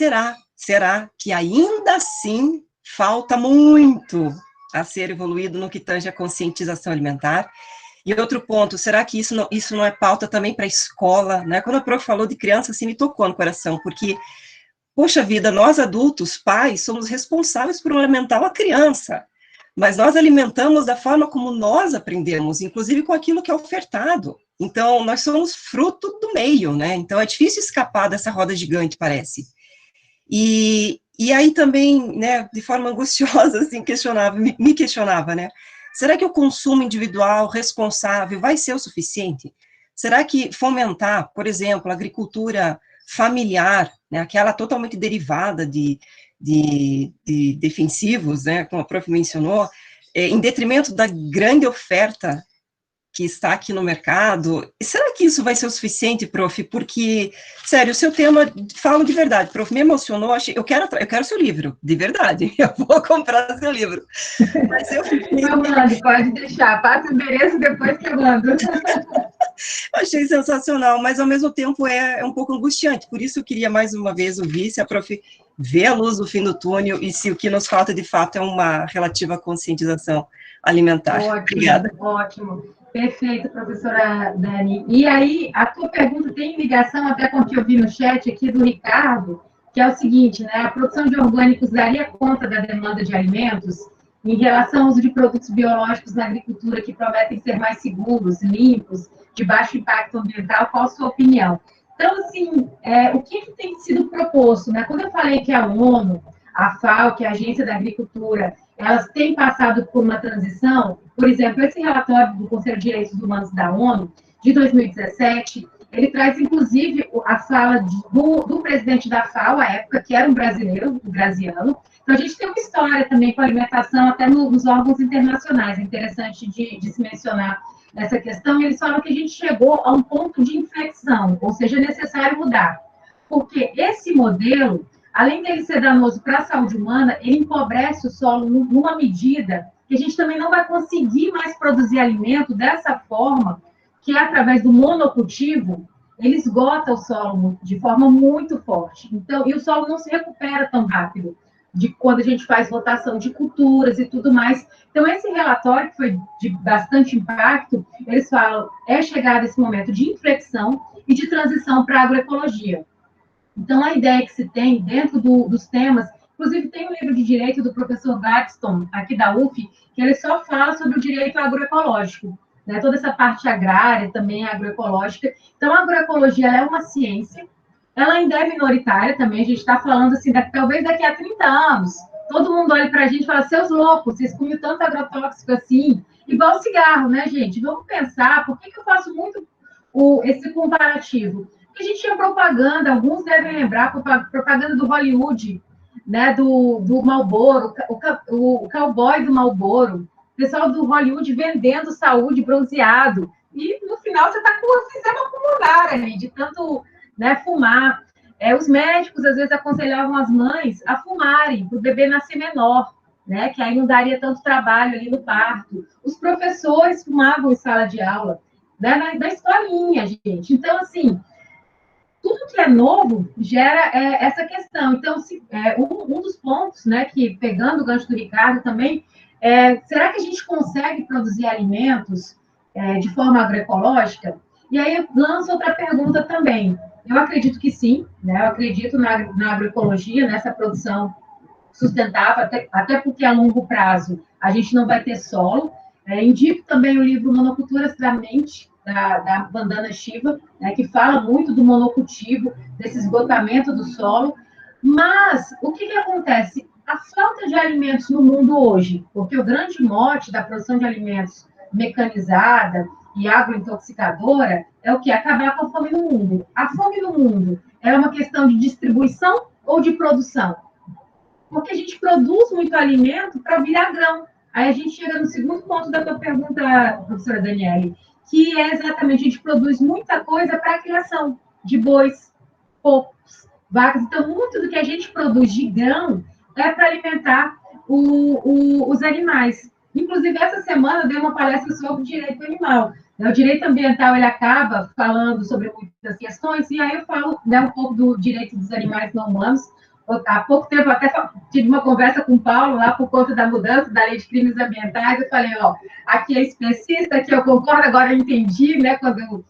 será que ainda assim falta muito a ser evoluído no que tange a conscientização alimentar. E outro ponto, será que isso não é pauta também para a escola, né? Quando a prof falou de criança, assim, me tocou no coração, porque, poxa vida, nós adultos, pais, somos responsáveis por alimentar a criança, mas nós alimentamos da forma como nós aprendemos, inclusive com aquilo que é ofertado. Então, nós somos fruto do meio, né? Então, é difícil escapar dessa roda gigante, parece. E E aí também, né, de forma angustiosa, assim, me questionava, né? Será que o consumo individual, responsável, vai ser o suficiente? Será que fomentar, por exemplo, a agricultura familiar, né, aquela totalmente derivada de defensivos, né, como a prof mencionou, em detrimento da grande oferta que está aqui no mercado, será que isso vai ser o suficiente, prof? Porque, sério, o seu tema, falo de verdade, prof, me emocionou, eu quero seu livro, de verdade, eu vou comprar seu livro. Mas eu fiquei... Eu mando, pode deixar, passa o endereço depois que eu mando. Achei sensacional, mas ao mesmo tempo é um pouco angustiante, por isso eu queria mais uma vez ouvir se a prof vê a luz do fim do túnel e se o que nos falta de fato é uma relativa conscientização alimentar. Ótimo, Obrigada. ótimo. Perfeito, professora Dani. E aí, a tua pergunta tem ligação até com o que eu vi no chat aqui do Ricardo, que é o seguinte, né? A produção de orgânicos daria conta da demanda de alimentos em relação ao uso de produtos biológicos na agricultura que prometem ser mais seguros, limpos, de baixo impacto ambiental? Qual a sua opinião? Então, assim, o que tem sido proposto, né? Quando eu falei que a ONU, a FAO, que é a Agência da Agricultura, elas têm passado por uma transição, por exemplo, esse relatório do Conselho de Direitos Humanos da ONU, de 2017, ele traz, inclusive, a fala do presidente da FAO, à época, que era um brasileiro, o Graziano. Então, a gente tem uma história também com alimentação, até nos órgãos internacionais, é interessante de se mencionar essa questão. Eles falam que a gente chegou a um ponto de inflexão, ou seja, é necessário mudar. Porque esse modelo, além dele ser danoso para a saúde humana, ele empobrece o solo numa medida que a gente também não vai conseguir mais produzir alimento dessa forma, que é através do monocultivo, ele esgota o solo de forma muito forte. Então, e o solo não se recupera tão rápido de quando a gente faz rotação de culturas e tudo mais. Então, esse relatório, que foi de bastante impacto, eles falam, é chegado esse momento de inflexão e de transição para a agroecologia. Então, a ideia que se tem dentro dos temas, inclusive tem um livro de direito do professor Gladstone, aqui da UF, que ele só fala sobre o direito agroecológico, né? Toda essa parte agrária também é agroecológica. Então, a agroecologia é uma ciência, ela ainda é minoritária também, a gente está falando assim, talvez daqui a 30 anos, todo mundo olha para a gente e fala, seus loucos, vocês comem tanto agrotóxico assim, igual cigarro, né, gente? Vamos pensar, por que eu faço muito esse comparativo? A gente tinha propaganda, alguns devem lembrar, propaganda do Hollywood, né, do Marlboro, o cowboy do Marlboro, o pessoal do Hollywood vendendo saúde, bronzeado, e no final você está com sistema pulmonar ali, de tanto, né, fumar. Os médicos, às vezes, aconselhavam as mães a fumarem, para o bebê nascer menor, né, que aí não daria tanto trabalho ali no parto. Os professores fumavam em sala de aula, né, na escolinha, gente. Então, assim, tudo que é novo gera essa questão. Então, um dos pontos, né, que pegando o gancho do Ricardo também, será que a gente consegue produzir alimentos de forma agroecológica? E aí eu lanço outra pergunta também. Eu acredito que sim, né? Eu acredito na agroecologia, nessa produção sustentável, até porque a longo prazo a gente não vai ter solo. Indico também o livro Monoculturas da Mente, da Vandana Shiva, né, que fala muito do monocultivo, desse esgotamento do solo. Mas o que acontece? A falta de alimentos no mundo hoje, porque o grande mote da produção de alimentos mecanizada e agrointoxicadora é o que? Acabar com a fome no mundo. A fome no mundo é uma questão de distribuição ou de produção? Porque a gente produz muito alimento para virar grão. Aí a gente chega no segundo ponto da tua pergunta, professora Daniele, que é exatamente, a gente produz muita coisa para a criação de bois, porcos, vacas. Então, muito do que a gente produz de grão é para alimentar os animais. Inclusive, essa semana eu dei uma palestra sobre o direito animal. O direito ambiental, ele acaba falando sobre muitas questões, e aí eu falo, né, um pouco do direito dos animais não humanos. Há pouco tempo, até tive uma conversa com o Paulo, lá por conta da mudança da lei de crimes ambientais, eu falei, aqui é especista, aqui eu concordo, agora eu entendi, né, quando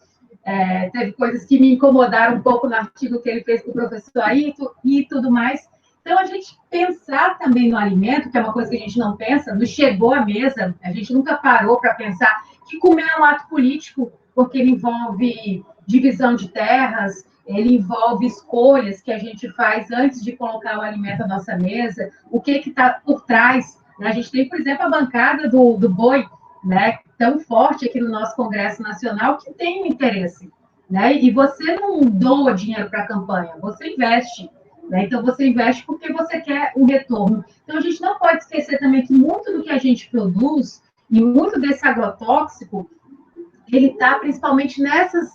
teve coisas que me incomodaram um pouco no artigo que ele fez com o professor Ayrton e tudo mais. Então, a gente pensar também no alimento, que é uma coisa que a gente não pensa, nos chegou à mesa, a gente nunca parou para pensar que comer é um ato político, porque ele envolve divisão de terras, ele envolve escolhas que a gente faz antes de colocar o alimento à nossa mesa, o que está por trás. Né? A gente tem, por exemplo, a bancada do boi, né, tão forte aqui no nosso Congresso Nacional, que tem um interesse. Né? E você não doa dinheiro para a campanha, você investe. Né? Então, você investe porque você quer um retorno. Então, a gente não pode esquecer também que muito do que a gente produz, e muito desse agrotóxico, ele está principalmente nessas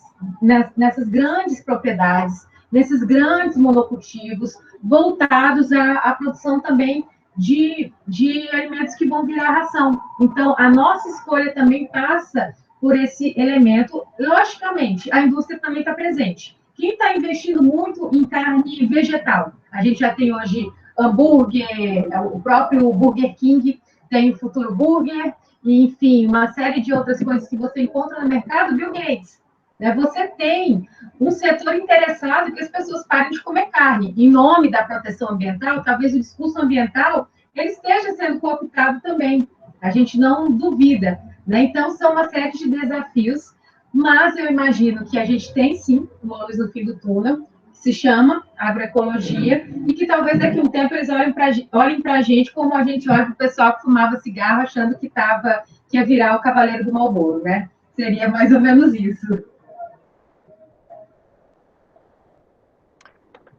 grandes propriedades, nesses grandes monocultivos, voltados à produção também de alimentos que vão virar ração. Então, a nossa escolha também passa por esse elemento. Logicamente, a indústria também está presente. Quem está investindo muito em carne vegetal? A gente já tem hoje hambúrguer, o próprio Burger King tem o Futuro Burger, e, enfim, uma série de outras coisas que você encontra no mercado, Bill Gates. Né? Você tem um setor interessado que as pessoas parem de comer carne. Em nome da proteção ambiental, talvez o discurso ambiental ele esteja sendo cooptado também. A gente não duvida. Né? Então, são uma série de desafios, mas eu imagino que a gente tem, sim, uma luz no fim do túnel, que se chama agroecologia, e que talvez daqui a um tempo eles olhem para a gente como a gente olha para o pessoal que fumava cigarro achando que ia virar o Cavaleiro do Marlboro, né? Seria mais ou menos isso.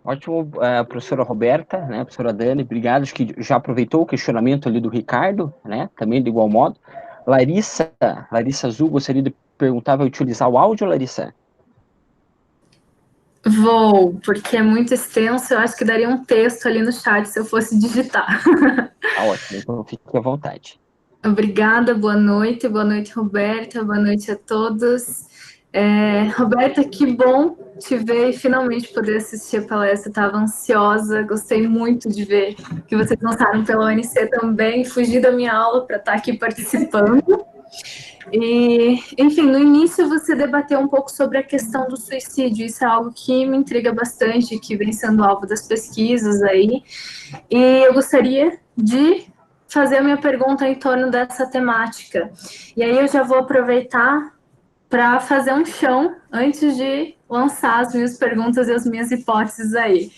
Ótimo, professora Roberta, né, professora Dani, obrigado, acho que já aproveitou o questionamento ali do Ricardo, né, também de igual modo. Larissa Azul, gostaria de perguntar, vai utilizar o áudio, Larissa? Vou, porque é muito extenso, eu acho que daria um texto ali no chat se eu fosse digitar. Ótimo, então fique à vontade. Obrigada, boa noite, Roberta, boa noite a todos. Roberta, que bom te ver e finalmente poder assistir a palestra, estava ansiosa, gostei muito de ver que vocês lançaram pela ONC também, fugi da minha aula para estar aqui participando. E, enfim, no início você debateu um pouco sobre a questão do suicídio, isso é algo que me intriga bastante, que vem sendo alvo das pesquisas aí, e eu gostaria de fazer a minha pergunta em torno dessa temática. E aí eu já vou aproveitar para fazer um chão antes de lançar as minhas perguntas e as minhas hipóteses aí.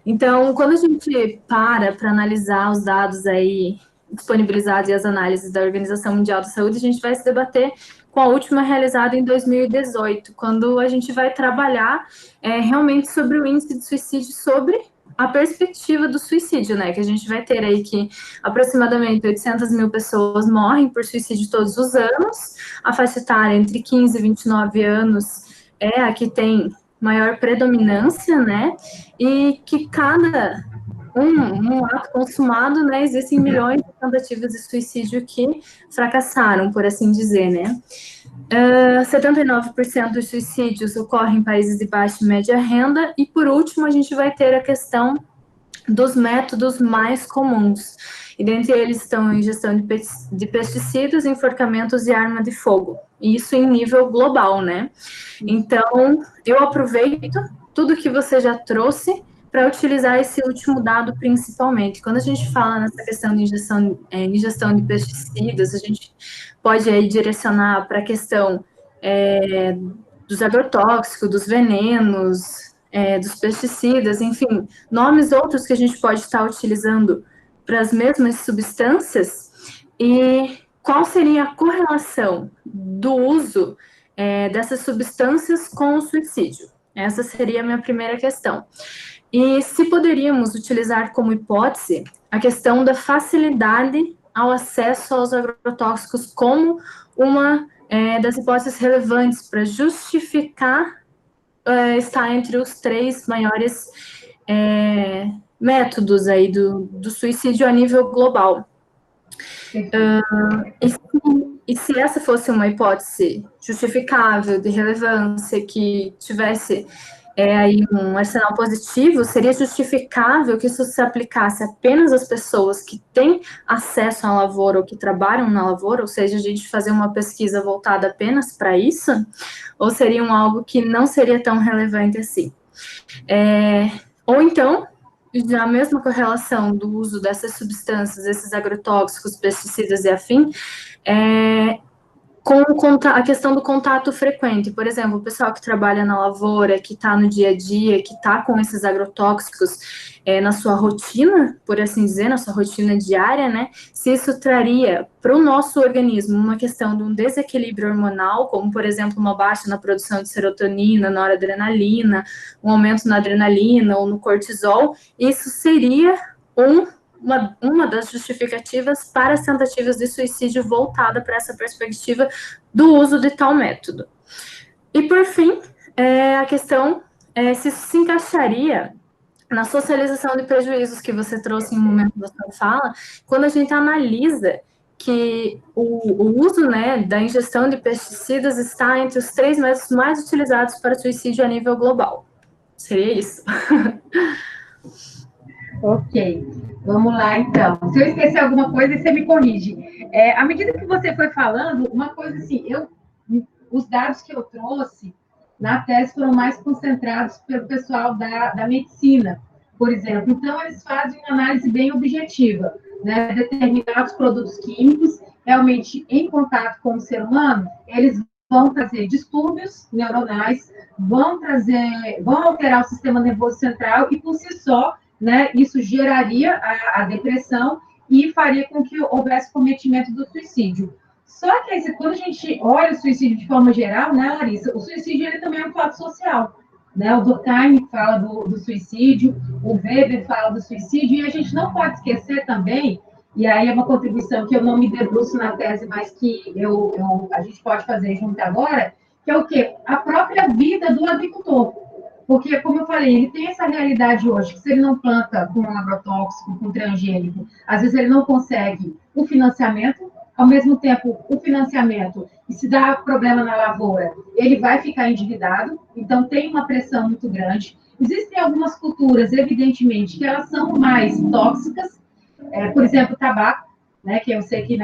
Então, quando a gente para analisar os dados aí disponibilizados e as análises da Organização Mundial da Saúde, a gente vai se debater com a última realizada em 2018, quando a gente vai trabalhar realmente sobre o índice de suicídio, sobre a perspectiva do suicídio, né, que a gente vai ter aí que aproximadamente 800 mil pessoas morrem por suicídio todos os anos, a faixa etária entre 15 e 29 anos é a que tem maior predominância, né, e que cada um ato consumado, né, existem milhões de tentativas de suicídio que fracassaram, por assim dizer, né. 79% dos suicídios ocorrem em países de baixa e média renda, e por último a gente vai ter a questão dos métodos mais comuns, e dentre eles estão a ingestão de pesticidas, enforcamentos e arma de fogo, e isso em nível global, né. Então, eu aproveito tudo que você já trouxe para utilizar esse último dado principalmente. Quando a gente fala nessa questão de ingestão de pesticidas, a gente pode aí direcionar para a questão dos agrotóxicos, dos venenos, dos pesticidas, enfim, nomes outros que a gente pode estar utilizando para as mesmas substâncias, e qual seria a correlação do uso dessas substâncias com o suicídio? Essa seria a minha primeira questão. E se poderíamos utilizar como hipótese a questão da facilidade ao acesso aos agrotóxicos como uma das hipóteses relevantes para justificar estar entre os 3 maiores métodos aí do suicídio a nível global. E se essa fosse uma hipótese justificável, de relevância, que tivesse aí um arsenal positivo, seria justificável que isso se aplicasse apenas às pessoas que têm acesso à lavoura ou que trabalham na lavoura, ou seja, a gente fazer uma pesquisa voltada apenas para isso, ou seria algo que não seria tão relevante assim? Ou então, a mesma correlação do uso dessas substâncias, esses agrotóxicos, pesticidas e afim, a questão do contato frequente. Por exemplo, o pessoal que trabalha na lavoura, que está no dia a dia, que está com esses agrotóxicos na sua rotina, por assim dizer, na sua rotina diária, né? Se isso traria para o nosso organismo uma questão de um desequilíbrio hormonal, como, por exemplo, uma baixa na produção de serotonina, noradrenalina, um aumento na adrenalina ou no cortisol, isso seria uma das justificativas para as tentativas de suicídio voltada para essa perspectiva do uso de tal método. E, por fim, a questão é se isso se encaixaria na socialização de prejuízos que você trouxe em um momento da sua fala, quando a gente analisa que o uso, né, da ingestão de pesticidas está entre os 3 métodos mais utilizados para suicídio a nível global. Seria isso. Ok, vamos lá então. Se eu esquecer alguma coisa, você me corrige. À medida que você foi falando, uma coisa assim, os dados que eu trouxe na tese foram mais concentrados pelo pessoal da medicina, por exemplo. Então, eles fazem uma análise bem objetiva, né? Determinados produtos químicos, realmente em contato com o ser humano, eles vão trazer distúrbios neuronais, vão alterar o sistema nervoso central e, por si só, né, isso geraria a depressão e faria com que houvesse cometimento do suicídio. Só que quando a gente olha o suicídio de forma geral, né, Larissa, o suicídio ele também é um fato social. Né? O Durkheim fala do suicídio, o Weber fala do suicídio, e a gente não pode esquecer também, e aí é uma contribuição que eu não me debruço na tese, mas que a gente pode fazer junto agora, que é o quê? A própria vida do agricultor. Porque, como eu falei, ele tem essa realidade hoje, que se ele não planta com agrotóxico, com transgênico, às vezes ele não consegue o financiamento, ao mesmo tempo, o financiamento, e se dá problema na lavoura, ele vai ficar endividado, então tem uma pressão muito grande. Existem algumas culturas, evidentemente, que elas são mais tóxicas, por exemplo, o tabaco, né, que eu sei que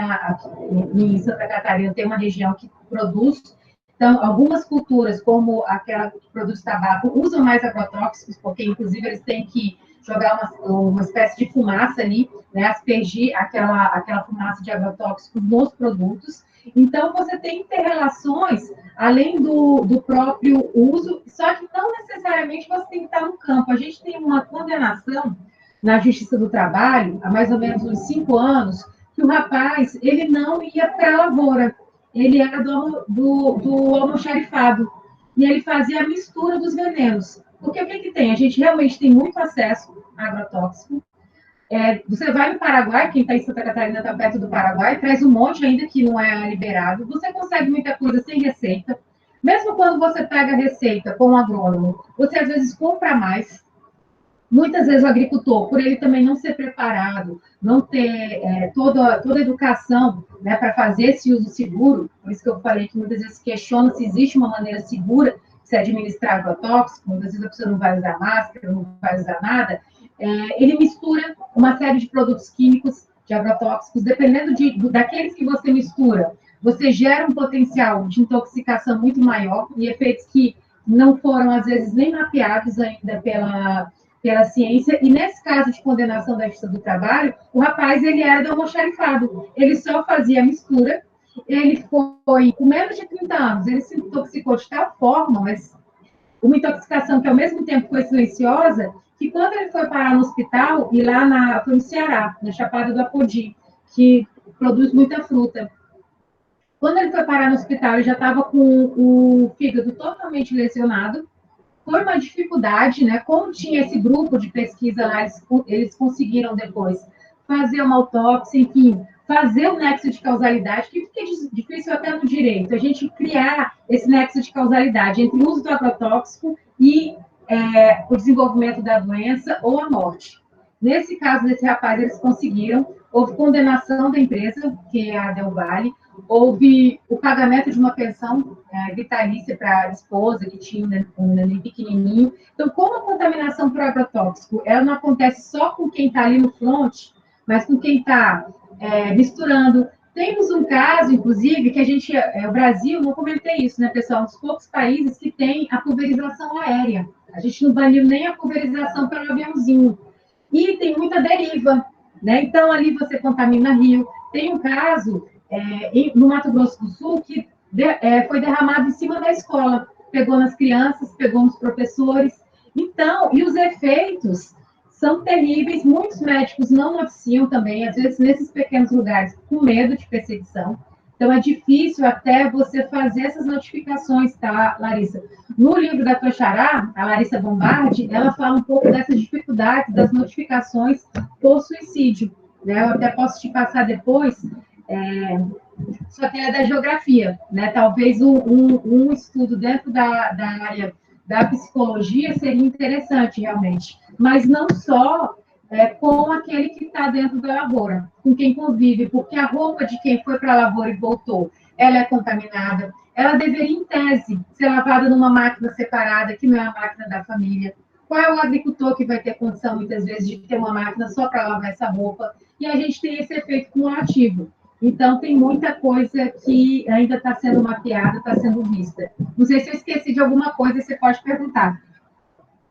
em Santa Catarina tem uma região que produz. Então, algumas culturas, como aquela que produz tabaco, usam mais agrotóxicos, porque, inclusive, eles têm que jogar uma espécie de fumaça ali, né, aspergir aquela fumaça de agrotóxicos nos produtos. Então, você tem que ter relações, além do próprio uso, só que não necessariamente você tem que estar no campo. A gente tem uma condenação na Justiça do Trabalho, há mais ou menos uns 5 anos, que o rapaz, ele não ia para a lavoura. Ele era do almoxarifado, e ele fazia a mistura dos venenos. Porque o que tem? A gente realmente tem muito acesso a agrotóxico. Você vai no Paraguai, quem está em Santa Catarina está perto do Paraguai, traz um monte ainda que não é liberado. Você consegue muita coisa sem receita. Mesmo quando você pega a receita com um agrônomo, você às vezes compra mais. Muitas vezes o agricultor, por ele também não ser preparado, não ter toda a educação, né, para fazer esse uso seguro, por isso que eu falei que muitas vezes questiona se existe uma maneira segura de se administrar agrotóxico, muitas vezes a pessoa não vai usar máscara, não vai usar nada, ele mistura uma série de produtos químicos, de agrotóxicos, dependendo daqueles que você mistura, você gera um potencial de intoxicação muito maior e efeitos que não foram, às vezes, nem mapeados ainda pela ciência, e nesse caso de condenação da Justiça do Trabalho, o rapaz, ele era do almoxarifado, ele só fazia a mistura, ele foi, com menos de 30 anos, ele se intoxicou de tal forma, mas uma intoxicação que ao mesmo tempo foi silenciosa, que quando ele foi parar no hospital, e lá foi no Ceará, na Chapada do Apodi, que produz muita fruta, quando ele foi parar no hospital, ele já estava com o fígado totalmente lesionado. Foi uma dificuldade, né? Como tinha esse grupo de pesquisa lá, eles conseguiram depois fazer uma autópsia, enfim, fazer o nexo de causalidade, que fica difícil até no direito, a gente criar esse nexo de causalidade entre o uso do agrotóxico e o desenvolvimento da doença ou a morte. Nesse caso desse rapaz, eles conseguiram, houve condenação da empresa, que é a Del Valle, houve o pagamento de uma pensão vitalícia para a esposa, que tinha um neném pequenininho. Então, como a contaminação por agrotóxico, ela não acontece só com quem está ali no front, mas com quem está misturando. Temos um caso, inclusive, que o Brasil, não comentei isso, né, pessoal, um dos poucos países que tem a pulverização aérea. A gente não baniu nem a pulverização pelo aviãozinho. E tem muita deriva, né? Então, ali você contamina rio. Tem um caso no Mato Grosso do Sul, que foi derramado em cima da escola, pegou nas crianças, pegou nos professores. Então, e os efeitos são terríveis, muitos médicos não noticiam também, às vezes nesses pequenos lugares, com medo de perseguição. Então, é difícil até você fazer essas notificações, tá, Larissa? No livro da tua xará, a Larissa Bombardi, ela fala um pouco dessas dificuldades das notificações por suicídio, né? Eu até posso te passar depois, só que é da geografia, né? Talvez um estudo dentro da área da psicologia seria interessante, realmente. Mas não só com aquele que está dentro da lavoura, com quem convive, porque a roupa de quem foi para a lavoura e voltou, ela é contaminada, ela deveria, em tese, ser lavada numa máquina separada, que não é a máquina da família. Qual é o agricultor que vai ter condição, muitas vezes, de ter uma máquina só para lavar essa roupa? E a gente tem esse efeito cumulativo. Então, tem muita coisa que ainda está sendo mapeada, está sendo vista. Não sei se eu esqueci de alguma coisa, você pode perguntar.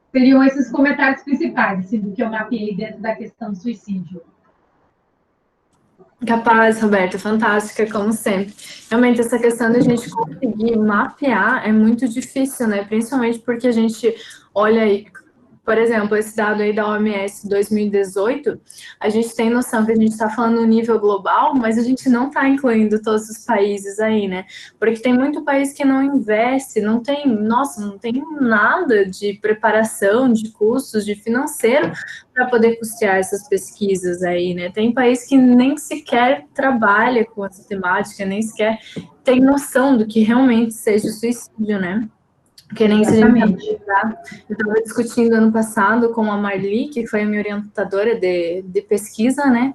Seriam esses comentários principais, assim, do que eu mapeei dentro da questão do suicídio. Capaz, Roberta, fantástica, como sempre. Realmente, essa questão da gente conseguir mapear é muito difícil, né? Principalmente porque a gente olha aí, por exemplo, esse dado aí da OMS 2018, a gente tem noção que a gente está falando no nível global, mas a gente não está incluindo todos os países aí, né? Porque tem muito país que não investe, não tem nada de preparação, de custos, de financeiro para poder custear essas pesquisas aí, né? Tem país que nem sequer trabalha com essa temática, nem sequer tem noção do que realmente seja o suicídio, né? Que nem se a gente eu estava discutindo ano passado com a Marli, que foi a minha orientadora de pesquisa, né?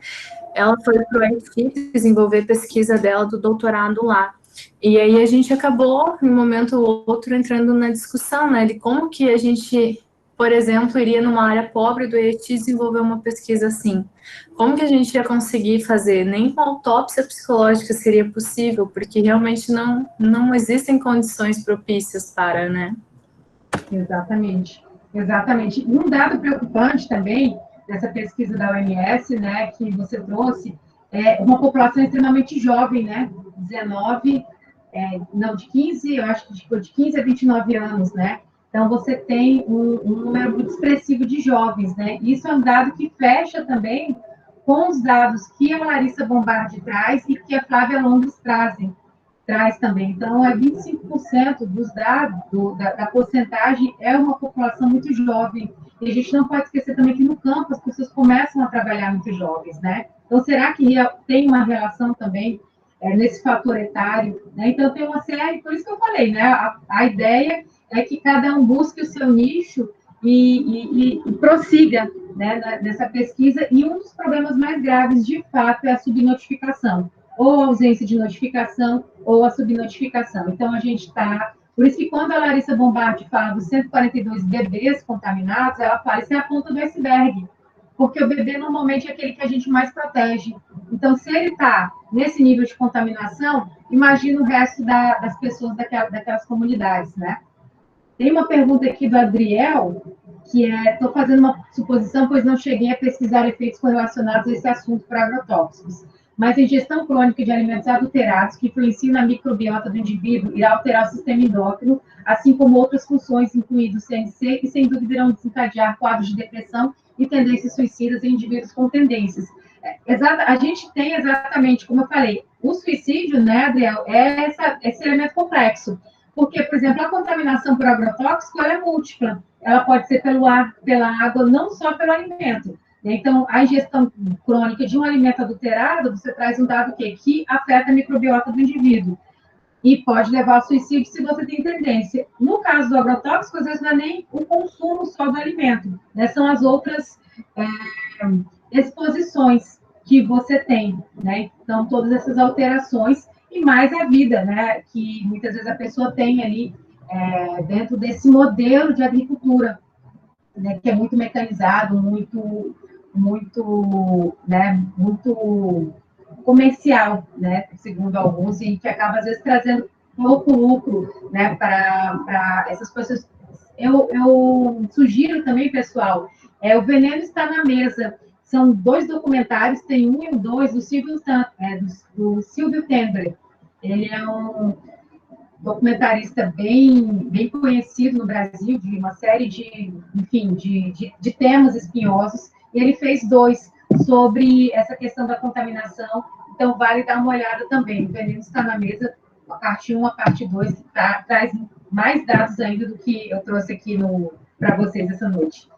Ela foi para o Haiti desenvolver pesquisa dela do doutorado lá. E aí a gente acabou, em um momento ou outro, entrando na discussão, né? De como que a gente, por exemplo, iria numa área pobre do Haiti desenvolver uma pesquisa assim. Como que a gente ia conseguir fazer? Nem com autópsia psicológica seria possível, porque realmente não existem condições propícias para, né? Exatamente, exatamente. Um dado preocupante também dessa pesquisa da OMS, né, que você trouxe, é uma população extremamente jovem, né, 19, de 15, eu acho que de 15 a 29 anos, né, então você tem um número muito expressivo de jovens, né, isso é um dado que fecha também com os dados que a Larissa Bombardi traz e que a Flávia Londres traz também. Então, 25% dos dados, da porcentagem, é uma população muito jovem. E a gente não pode esquecer também que no campo as pessoas começam a trabalhar muito jovens, né? Então, será que tem uma relação também nesse fator etário? Né? Então, tem uma série, por isso que eu falei, né? A ideia é que cada um busque o seu nicho e prossiga, né, nessa pesquisa. E um dos problemas mais graves, de fato, é a subnotificação, ou a ausência de notificação, ou a subnotificação. Então, a gente está... Por isso que quando a Larissa Bombardi fala dos 142 bebês contaminados, ela fala, isso é a ponta do iceberg, porque o bebê normalmente é aquele que a gente mais protege. Então, se ele está nesse nível de contaminação, imagina o resto das pessoas daquelas comunidades, né? Tem uma pergunta aqui do Adriel, que estou fazendo uma suposição, pois não cheguei a pesquisar efeitos correlacionados a esse assunto para agrotóxicos. Mas a ingestão crônica de alimentos adulterados, que influenciam na microbiota do indivíduo, irá alterar o sistema endócrino, assim como outras funções, incluindo o CNC, que sem dúvida irão desencadear quadros de depressão e tendências suicidas em indivíduos com tendências. A gente tem exatamente, como eu falei, o suicídio, né, Adriel, é esse elemento complexo. Porque, por exemplo, a contaminação por agrotóxico ela é múltipla. Ela pode ser pelo ar, pela água, não só pelo alimento. Então, a ingestão crônica de um alimento adulterado, você traz um dado que afeta a microbiota do indivíduo. E pode levar ao suicídio se você tem tendência. No caso do agrotóxico, às vezes não é nem o consumo só do alimento, né? São as outras exposições que você tem, né? Então, todas essas alterações e mais a vida, né? Que muitas vezes a pessoa tem ali dentro desse modelo de agricultura, né? Que é muito mecanizado, muito comercial, né? Segundo alguns, e que acaba às vezes trazendo pouco lucro, né? Para essas pessoas. Eu sugiro também, pessoal, o veneno está na mesa. são 2 documentários, tem um e o 2 do Silvio Tendler. Ele é um documentarista bem conhecido no Brasil, de uma série de temas espinhosos, e ele fez 2 sobre essa questão da contaminação, então vale dar uma olhada também. O Veneno Está na Mesa, a parte 1, a parte 2, que traz mais dados ainda do que eu trouxe aqui para vocês essa noite.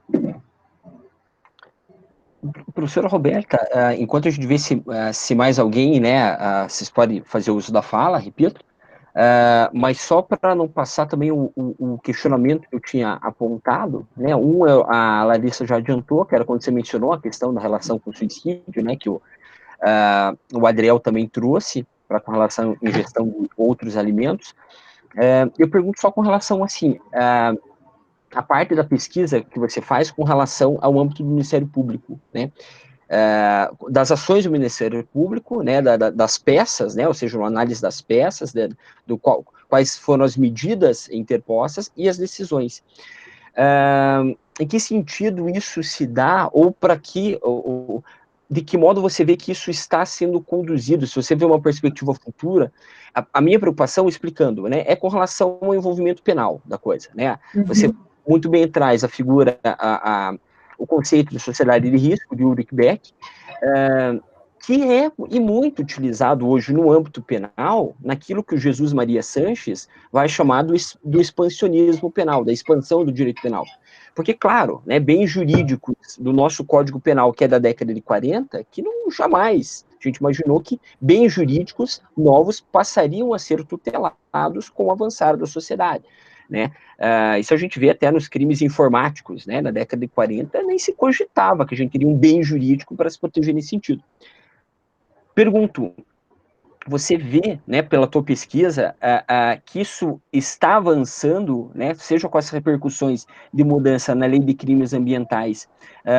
Professora Roberta, enquanto a gente vê se mais alguém, né, vocês podem fazer uso da fala, repito, mas só para não passar também o questionamento que eu tinha apontado, né, a Larissa já adiantou, que era quando você mencionou a questão da relação com o suicídio, né, que o Adriel também trouxe, com relação à ingestão de outros alimentos. Eu pergunto só com relação, assim, a parte da pesquisa que você faz com relação ao âmbito do Ministério Público, né, das ações do Ministério Público, né, das peças, né, ou seja, uma análise das peças, né, quais foram as medidas interpostas e as decisões. Em que sentido isso se dá, ou para que, de que modo você vê que isso está sendo conduzido, se você vê uma perspectiva futura? A minha preocupação, explicando, né, é com relação ao envolvimento penal da coisa, né, você muito bem traz a figura, o conceito de sociedade de risco, de Ulrich Beck, que é e muito utilizado hoje no âmbito penal, naquilo que o Jesus Maria Sanches vai chamar do expansionismo penal, da expansão do direito penal. Porque, claro, né, bens jurídicos do nosso Código Penal, que é da década de 40, que não jamais a gente imaginou que bens jurídicos novos passariam a ser tutelados com o avançar da sociedade, né? Isso a gente vê até nos crimes informáticos, né? Na década de 40 nem se cogitava que a gente teria um bem jurídico para se proteger nesse sentido. Pergunto, você vê, né, pela tua pesquisa, que isso está avançando, né, seja com as repercussões de mudança na lei de crimes ambientais,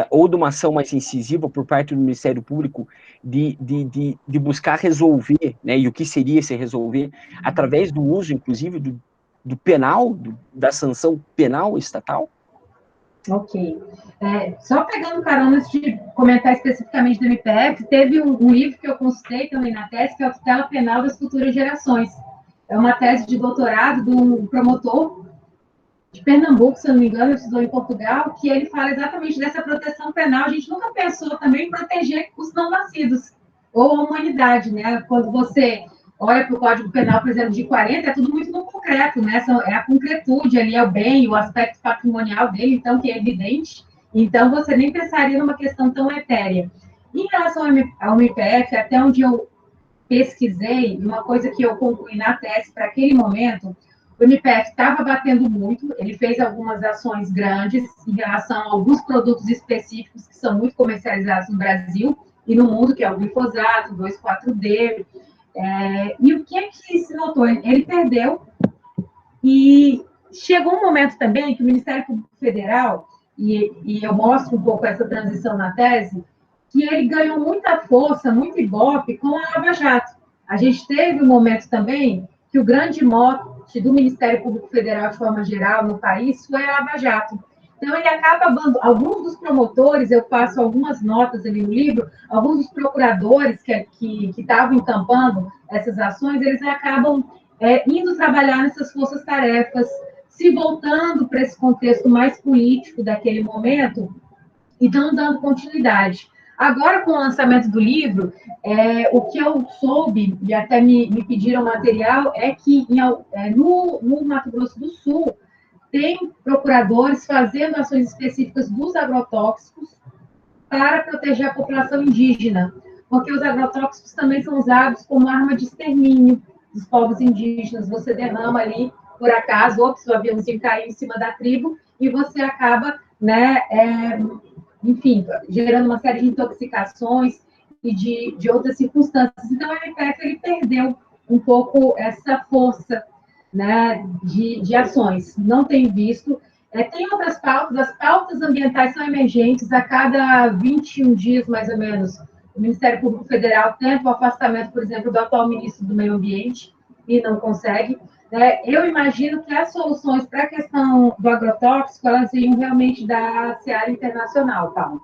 ou de uma ação mais incisiva por parte do Ministério Público de buscar resolver, né, e o que seria esse resolver, através do uso, inclusive, do penal, da sanção penal estatal? Ok. Só pegando carona, antes de comentar especificamente do MPF, teve um livro que eu consultei também na tese, que é a Tutela Penal das Futuras Gerações. É uma tese de doutorado de um promotor de Pernambuco, se eu não me engano, estudou em Portugal, que ele fala exatamente dessa proteção penal. A gente nunca pensou também em proteger os não-nascidos, ou a humanidade, né? Quando você olha para o Código Penal, por exemplo, de 40, é tudo muito no concreto, né? É a concretude ali, é o bem, o aspecto patrimonial dele, então, que é evidente. Então, você nem pensaria numa questão tão etérea. Em relação ao MPF, até onde eu pesquisei, uma coisa que eu concluí na tese para aquele momento, o MPF estava batendo muito, ele fez algumas ações grandes em relação a alguns produtos específicos que são muito comercializados no Brasil e no mundo, que é o glifosato, 2,4-D. E o que é que se notou? Ele perdeu, e chegou um momento também que o Ministério Público Federal, e eu mostro um pouco essa transição na tese, que ele ganhou muita força, muito ibope com a Lava Jato. A gente teve um momento também que o grande mote do Ministério Público Federal, de forma geral, no país, foi a Lava Jato. Então, ele acaba, alguns dos promotores, eu faço algumas notas ali no livro, alguns dos procuradores que estavam encampando essas ações, eles acabam indo trabalhar nessas forças-tarefas, se voltando para esse contexto mais político daquele momento e não dando continuidade. Agora, com o lançamento do livro, o que eu soube, e até me pediram material, é que no Mato Grosso do Sul, tem procuradores fazendo ações específicas dos agrotóxicos para proteger a população indígena, porque os agrotóxicos também são usados como arma de extermínio dos povos indígenas. Você derrama ali, por acaso, o aviãozinho caiu em cima da tribo, e você acaba, né, enfim, gerando uma série de intoxicações e de outras circunstâncias. Então, o MPF ele perdeu um pouco essa força, né, de ações. Não tem visto. Tem outras pautas, as pautas ambientais são emergentes. A cada 21 dias, mais ou menos, o Ministério Público Federal tenta o afastamento, por exemplo, do atual ministro do Meio Ambiente, e não consegue. Eu imagino que as soluções para a questão do agrotóxico, elas iam realmente da seara internacional, Paulo.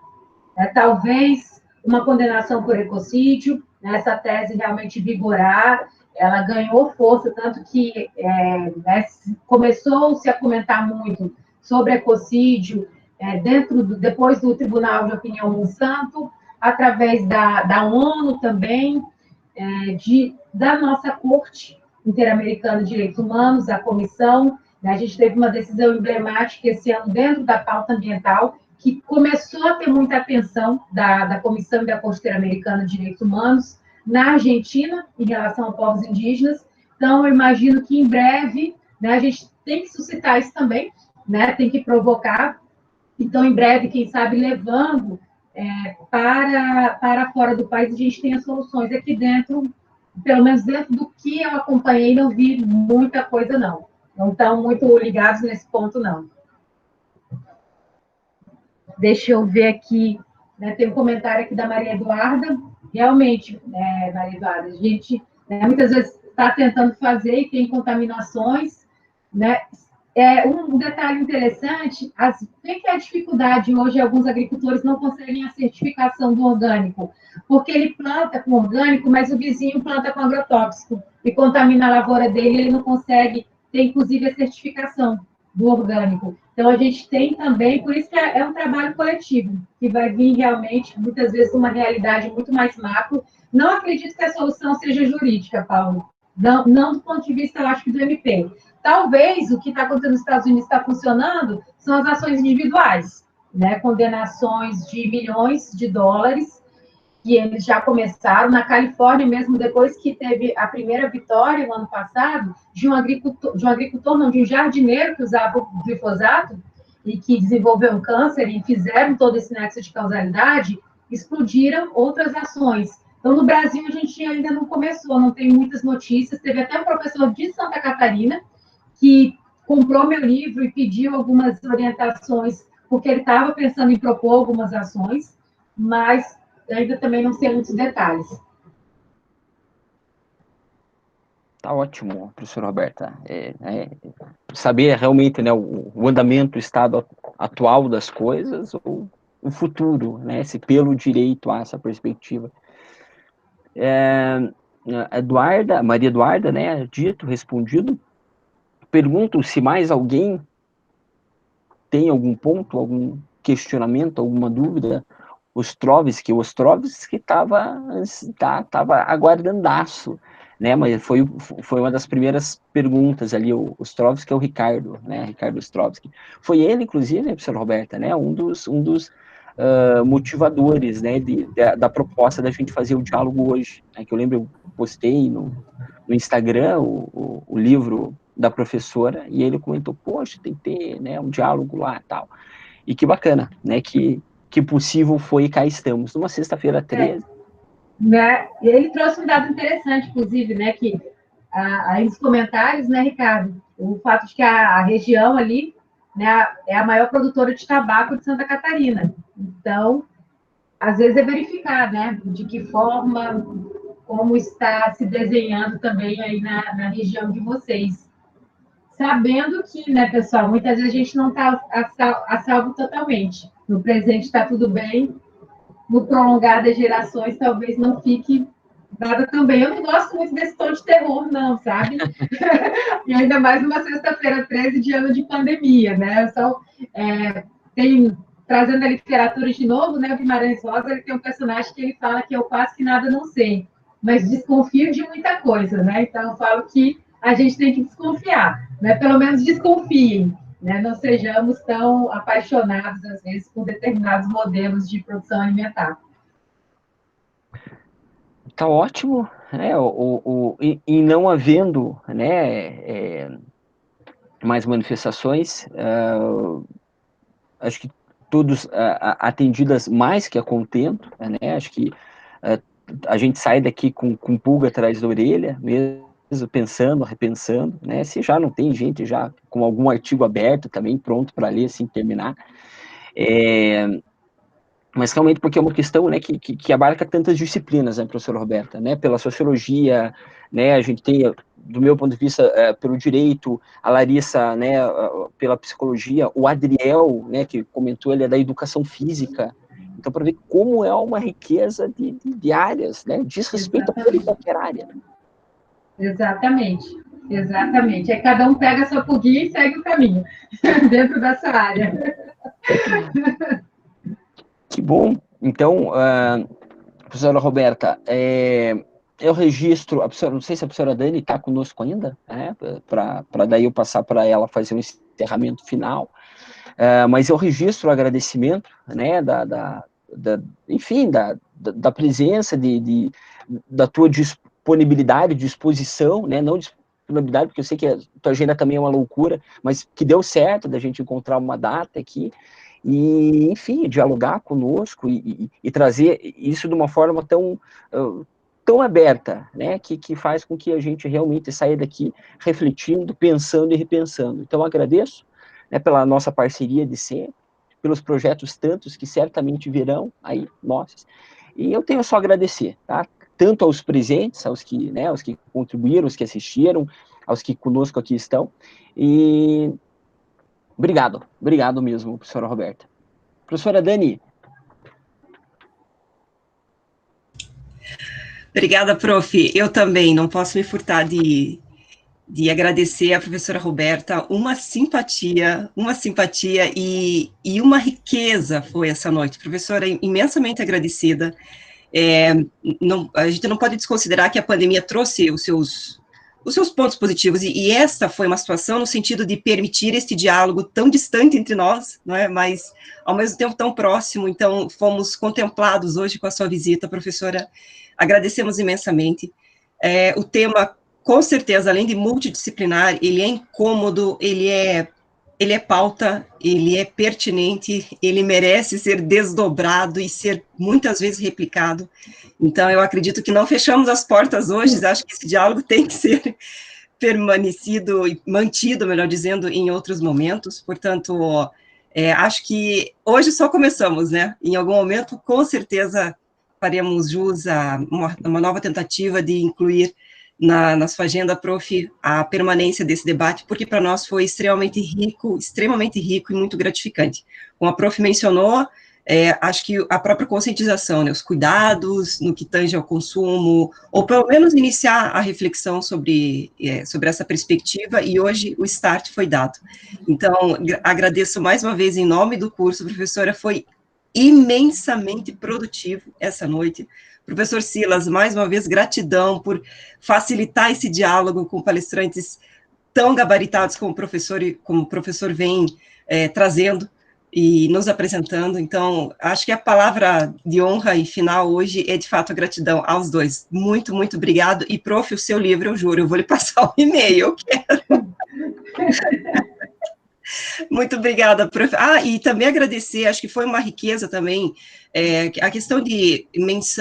Talvez uma condenação por ecocídio, né, essa tese realmente vigorar, ela ganhou força, tanto que começou-se a comentar muito sobre ecocídio depois do Tribunal de Opinião Monsanto, através da ONU também, da nossa Corte Interamericana de Direitos Humanos, a comissão, né, a gente teve uma decisão emblemática esse ano dentro da pauta ambiental, que começou a ter muita atenção da Comissão e da Corte Interamericana de Direitos Humanos na Argentina, em relação a povos indígenas. Então, eu imagino que em breve, né, a gente tem que suscitar isso também, né, tem que provocar. Então, em breve, quem sabe, levando para fora do país, a gente tenha soluções. Aqui dentro, pelo menos dentro do que eu acompanhei, não vi muita coisa, não. Não estão muito ligados nesse ponto, não. Deixa eu ver aqui, né, tem um comentário aqui da Maria Eduarda. Realmente, Maria Eduarda, a gente muitas vezes está tentando fazer e tem contaminações, né? Um detalhe interessante, o que é a dificuldade hoje? Alguns agricultores não conseguem a certificação do orgânico, porque ele planta com orgânico, mas o vizinho planta com agrotóxico, e contamina a lavoura dele, ele não consegue ter, inclusive, a certificação do orgânico. Então, a gente tem também, por isso que é um trabalho coletivo, que vai vir realmente, muitas vezes, uma realidade muito mais macro. Não acredito que a solução seja jurídica, Paulo, não do ponto de vista, eu acho que do MP. Talvez o que está acontecendo nos Estados Unidos está funcionando são as ações individuais, né? Condenações de milhões de dólares, que eles já começaram. Na Califórnia mesmo, depois que teve a primeira vitória, no ano passado, de um jardineiro que usava o glifosato e que desenvolveu um câncer e fizeram todo esse nexo de causalidade, explodiram outras ações. Então, no Brasil, a gente ainda não começou, não tem muitas notícias. Teve até um professor de Santa Catarina que comprou meu livro e pediu algumas orientações, porque ele estava pensando em propor algumas ações, mas ainda também não sei muitos detalhes. Tá ótimo, professora Roberta. Saber realmente, né, o andamento, o estado atual das coisas, ou o futuro, né, se pelo direito a essa perspectiva. Maria Eduarda, né, dito, respondido. Pergunto se mais alguém tem algum ponto, algum questionamento, alguma dúvida. Ostrovsky estava aguardandaço, né? Mas foi uma das primeiras perguntas ali. O Ostrovsky é o Ricardo, né? Ricardo Ostrovsky. Foi ele, inclusive, né, professora Roberta, né? Um dos motivadores, né? Da proposta da gente fazer o diálogo hoje, né? Que eu lembro, eu postei no Instagram o livro da professora, e ele comentou, poxa, tem que ter, né, um diálogo lá e tal. E que bacana, né, que possível foi e cá estamos, numa sexta-feira 13. Né? E ele trouxe um dado interessante, inclusive, né, que aí nos comentários, né, Ricardo, o fato de que a região ali, né, é a maior produtora de tabaco de Santa Catarina. Então, às vezes é verificar, né, de que forma, como está se desenhando também aí na região de vocês. Sabendo que, né, pessoal, muitas vezes a gente não está a salvo totalmente. No presente está tudo bem, no prolongar das gerações talvez não fique nada também. Eu não gosto muito desse tom de terror, não, sabe? E ainda mais numa sexta-feira 13 de ano de pandemia, né? Trazendo a literatura de novo, né? O Guimarães Rosa, ele tem um personagem que ele fala que eu quase que nada não sei, mas desconfio de muita coisa, né? Então, eu falo que a gente tem que desconfiar, né? Pelo menos desconfiem, né? Não sejamos tão apaixonados, às vezes, por determinados modelos de produção alimentar. Tá ótimo, né? E não havendo, né, mais manifestações, acho que todos atendidas mais que a contento, né? Acho que a gente sai daqui com pulga atrás da orelha, mesmo pensando, repensando, né? Se já não tem gente já com algum artigo aberto também, pronto para ler, assim, terminar. Mas realmente porque é uma questão, né, que abarca tantas disciplinas, né, professora Roberta, né? Pela sociologia, né? A gente tem, do meu ponto de vista, pelo direito, a Larissa, né, pela psicologia, o Adriel, né, que comentou, ele é da educação física. Então, para ver como é uma riqueza de áreas, né? Diz respeito a toda e qualquer área. Exatamente, exatamente. Aí cada um pega a sua pulguinha e segue o caminho dentro dessa área. Que bom. Então, professora Roberta, eu registro, não sei se a professora Dani está conosco ainda, para daí eu passar para ela fazer um encerramento final, mas eu registro o agradecimento, né, enfim, da presença, da tua disponibilidade, disposição, né, não disponibilidade, porque eu sei que a tua agenda também é uma loucura, mas que deu certo da gente encontrar uma data aqui, e, enfim, dialogar conosco e trazer isso de uma forma tão aberta, né, que faz com que a gente realmente saia daqui refletindo, pensando e repensando. Então, agradeço, né, pela nossa parceria de sempre, pelos projetos tantos que certamente virão aí, nossos, e eu tenho só a agradecer, tá? Tanto aos presentes, aos que contribuíram, aos que assistiram, aos que conosco aqui estão, e obrigado mesmo, professora Roberta. Professora Dani. Obrigada, prof. Eu também não posso me furtar de agradecer à professora Roberta, uma simpatia e uma riqueza foi essa noite. Professora, imensamente agradecida. A gente não pode desconsiderar que a pandemia trouxe os seus pontos positivos, e esta foi uma situação no sentido de permitir este diálogo tão distante entre nós, não é? Mas, ao mesmo tempo, tão próximo. Então, fomos contemplados hoje com a sua visita, professora. Agradecemos imensamente. O tema, com certeza, além de multidisciplinar, ele é incômodo, ele é pauta, ele é pertinente, ele merece ser desdobrado e ser muitas vezes replicado. Então, eu acredito que não fechamos as portas hoje, acho que esse diálogo tem que ser permanecido e mantido, melhor dizendo, em outros momentos. Portanto, acho que hoje só começamos, né? Em algum momento, com certeza, faremos jus a uma nova tentativa de incluir na sua agenda, prof, a permanência desse debate, porque para nós foi extremamente rico e muito gratificante. Como a prof mencionou, acho que a própria conscientização, né, os cuidados no que tange ao consumo, ou pelo menos iniciar a reflexão sobre essa perspectiva, e hoje o start foi dado. Então, agradeço mais uma vez em nome do curso, professora, foi imensamente produtivo essa noite. Professor Silas, mais uma vez, gratidão por facilitar esse diálogo com palestrantes tão gabaritados como o professor vem trazendo e nos apresentando. Então, acho que a palavra de honra e final hoje é, de fato, a gratidão aos dois. Muito, muito obrigado. E, prof, o seu livro, eu juro, eu vou lhe passar o e-mail, eu quero. Muito obrigada, prof. E também agradecer, acho que foi uma riqueza também, a questão de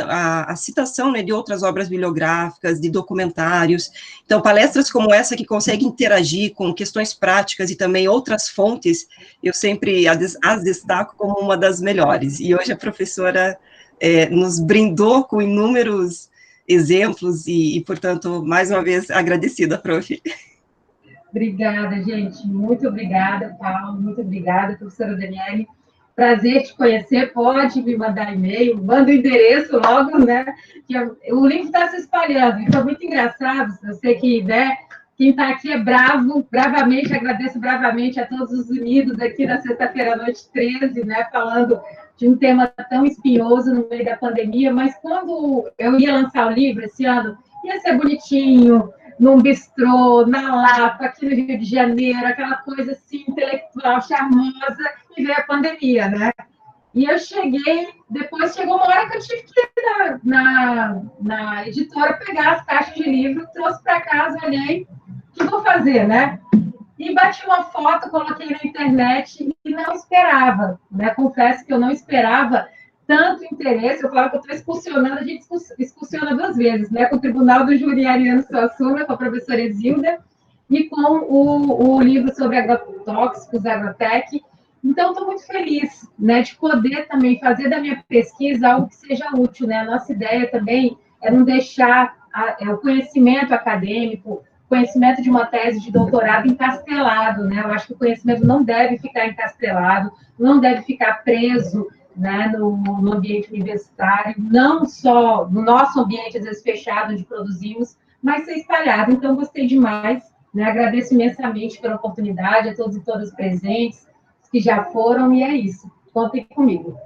a citação, né, de outras obras bibliográficas, de documentários. Então, palestras como essa que conseguem interagir com questões práticas e também outras fontes, eu sempre as destaco como uma das melhores. E hoje a professora nos brindou com inúmeros exemplos e, portanto, mais uma vez, agradecida, prof. Obrigada, gente. Muito obrigada, Paulo. Muito obrigada, professora Daniele. Prazer te conhecer. Pode me mandar e-mail, manda o endereço logo, né? Que o link está se espalhando. Então, muito engraçado. Eu sei que, né, quem está aqui é bravo, bravamente, agradeço bravamente a todos os unidos aqui na sexta-feira à noite 13, né? Falando de um tema tão espinhoso no meio da pandemia. Mas quando eu ia lançar o livro esse ano, ia ser bonitinho, num bistrô, na Lapa, aqui no Rio de Janeiro, aquela coisa assim, intelectual, charmosa, e veio a pandemia, né? E eu depois chegou uma hora que eu tive que ir na editora pegar as caixas de livro, trouxe para casa, olhei, o que vou fazer, né? E bati uma foto, coloquei na internet e não esperava, né? Confesso que eu não esperava tanto interesse. Eu falo que eu estou excursionando, a gente excursiona 2 vezes, né? Com o Tribunal do Júri Ariano Suassuna, com a professora Exilda, e com o livro sobre agrotóxicos, Agrotec. Então, estou muito feliz, né, de poder também fazer da minha pesquisa algo que seja útil, né? A nossa ideia também é não deixar o conhecimento acadêmico, conhecimento de uma tese de doutorado encastelado, né? Eu acho que o conhecimento não deve ficar encastelado, não deve ficar preso né, no ambiente universitário, não só no nosso ambiente, às vezes fechado, onde produzimos, mas ser espalhado. Então, gostei demais, né, agradeço imensamente pela oportunidade, a todos e todas presentes, que já foram, e é isso. Contem comigo.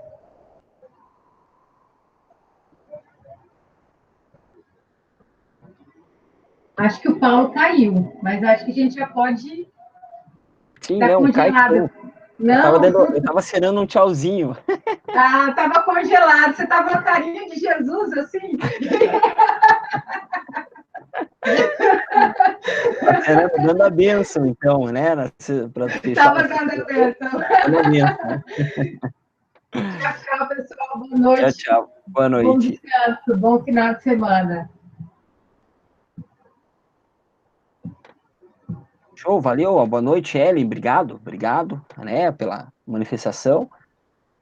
Acho que o Paulo caiu, mas acho que a gente já pode Sim, estar não, cai congelado. não. Não, Eu tava cenando um tchauzinho. estava congelado. Você estava a carinha de Jesus, assim? Cenando, dando a bênção, então, né? Para fechar. Estava dando a bênção. Dando a bênção. Tchau, pessoal. Boa noite. Tchau, tchau. Boa Bom noite. descanso. Bom final de semana. Show, valeu. Boa noite, Ellen. Obrigado, né, pela manifestação.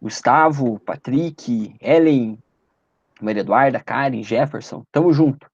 Gustavo, Patrick, Ellen, Maria Eduarda, Karen, Jefferson. Tamo junto.